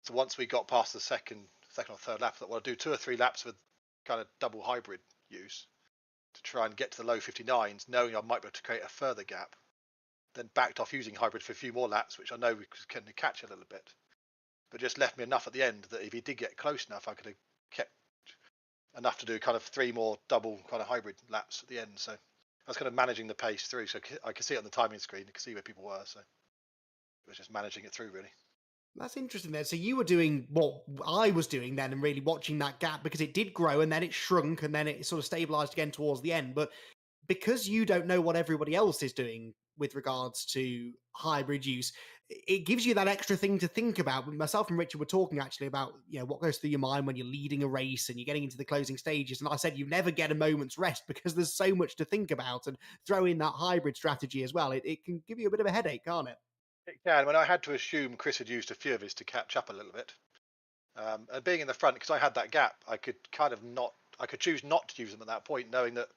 So once we got past the second or third lap, I thought, well, I'll do 2 or 3 laps with kind of double hybrid use to try and get to the low 59s, knowing I might be able to create a further gap. Then backed off using hybrid for a few more laps, which I know we can catch a little bit. But just left me enough at the end that if he did get close enough, I could have kept enough to do kind of 3 more double kind of hybrid laps at the end. So I was kind of managing the pace through, so I could see it on the timing screen. I could see where people were, so it was just managing it through, really. That's interesting there. So you were doing what I was doing then and really watching that gap because it did grow and then it shrunk and then it sort of stabilized again towards the end. But because you don't know what everybody else is doing with regards to hybrid use, it gives you that extra thing to think about. Myself and Richard were talking actually about, what goes through your mind when you're leading a race and you're getting into the closing stages. And I said, you never get a moment's rest because there's so much to think about, and throw in that hybrid strategy as well. It can give you a bit of a headache, can't it? It can. When I had to assume Chris had used a few of his to catch up a little bit. And being in the front, because I had that gap, I could choose not to use them at that point, knowing that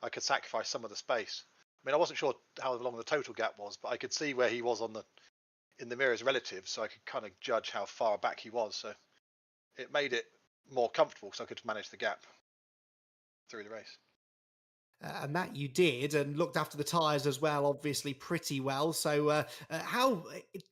I could sacrifice some of the space. I mean, I wasn't sure how long the total gap was, but I could see where he was in the mirrors relative, so I could kind of judge how far back he was. So it made it more comfortable because I could manage the gap through the race. And that you did, and looked after the tyres as well, obviously pretty well. So how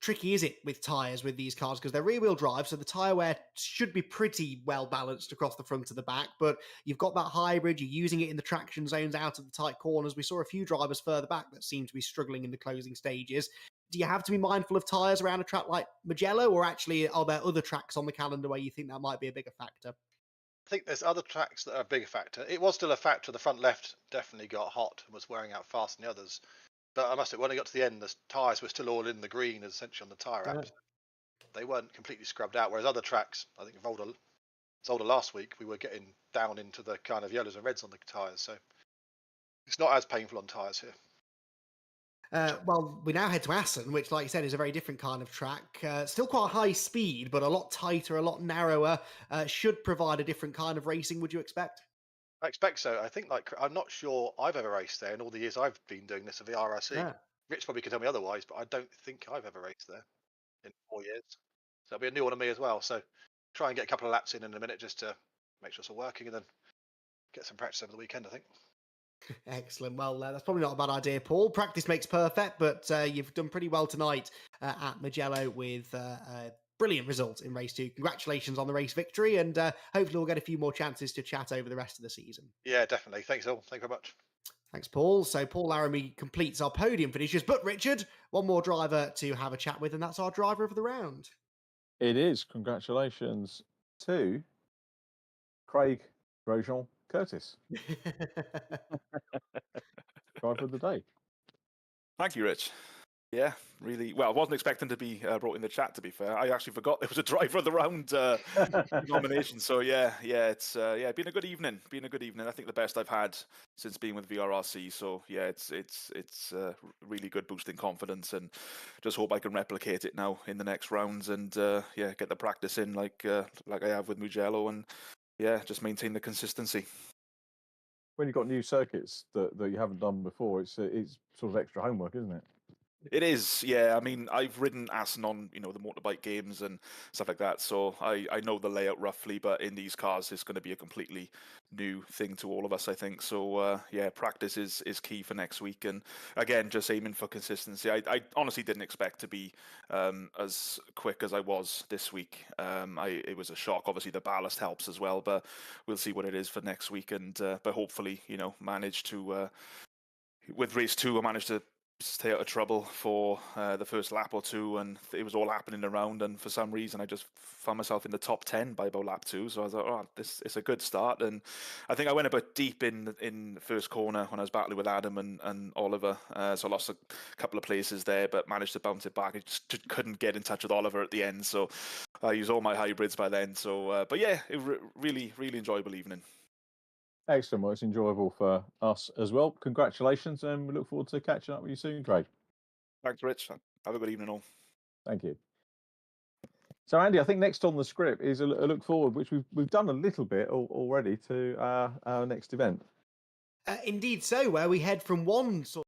tricky is it with tyres with these cars? Because they're rear-wheel drive, so the tyre wear should be pretty well balanced across the front to the back, but you've got that hybrid, you're using it in the traction zones out of the tight corners. We saw a few drivers further back that seem to be struggling in the closing stages. Do you have to be mindful of tyres around a track like Mugello, or actually are there other tracks on the calendar where you think that might be a bigger factor? I think there's other tracks that are a bigger factor. It was still a factor. The front left definitely got hot and was wearing out faster than the others. But I must say, when I got to the end, the tyres were still all in the green, essentially on the tyre apps. They weren't completely scrubbed out. Whereas other tracks, I think Zolder last week, we were getting down into the kind of yellows and reds on the tyres. So it's not as painful on tyres here. Well, we now head to Assen, which, like you said, is a very different kind of track. Still quite high speed, but a lot tighter, a lot narrower. Should provide a different kind of racing, would you expect? I expect so. I think, I'm not sure I've ever raced there in all the years I've been doing this at VRRC. Yeah. Rich probably could tell me otherwise, but I don't think I've ever raced there in 4 years. So it'll be a new one on me as well. So try and get a couple of laps in a minute just to make sure it's all working, and then get some practice over the weekend, I think. Excellent. Well, that's probably not a bad idea, Paul. Practice makes perfect, but you've done pretty well tonight at Mugello with a brilliant result in race 2. Congratulations on the race victory, and hopefully we'll get a few more chances to chat over the rest of the season. Yeah, definitely. Thanks all. Thank you very much. Thanks, Paul. So Paul Laramie completes our podium finishes, but Richard, one more driver to have a chat with, and that's our driver of the round. It is. Congratulations to Craig Grosjean Curtis. Driver of the day. Thank you, Rich. Yeah, really. Well, I wasn't expecting to be brought in the chat. To be fair, I actually forgot there was a driver of the round nomination. So it's been a good evening. Been a good evening. I think the best I've had since being with VRRC. So yeah, it's really good, boosting confidence, and just hope I can replicate it now in the next rounds, and get the practice in like I have with Mugello, and just maintain the consistency. When you've got new circuits that you haven't done before, it's sort of extra homework, isn't it? It is, yeah. I mean, I've ridden Assen on, the motorbike games and stuff like that, so I know the layout roughly. But in these cars, it's going to be a completely new thing to all of us, I think. So practice is key for next week, and again, just aiming for consistency. I honestly didn't expect to be as quick as I was this week. It was a shock. Obviously, the ballast helps as well, but we'll see what it is for next week. And but hopefully, manage to with race 2, I managed to stay out of trouble for the first lap or two, and it was all happening around, and for some reason I just found myself in the top 10 by about lap 2. So I was like, oh, this is a good start. And I think I went a bit deep in the first corner when I was battling with Adam and Oliver, so I lost a couple of places there, but managed to bounce it back. I just couldn't get in touch with Oliver at the end, so I used all my hybrids by then. So but yeah, it really enjoyable evening. Excellent. Well, it's enjoyable for us as well. Congratulations, and we look forward to catching up with you soon, Craig. Thanks, Rich. Have a good evening all. Thank you. So, Andy, I think next on the script is a look forward, which we've done a little bit already, to our next event. Indeed so, where we head from one sort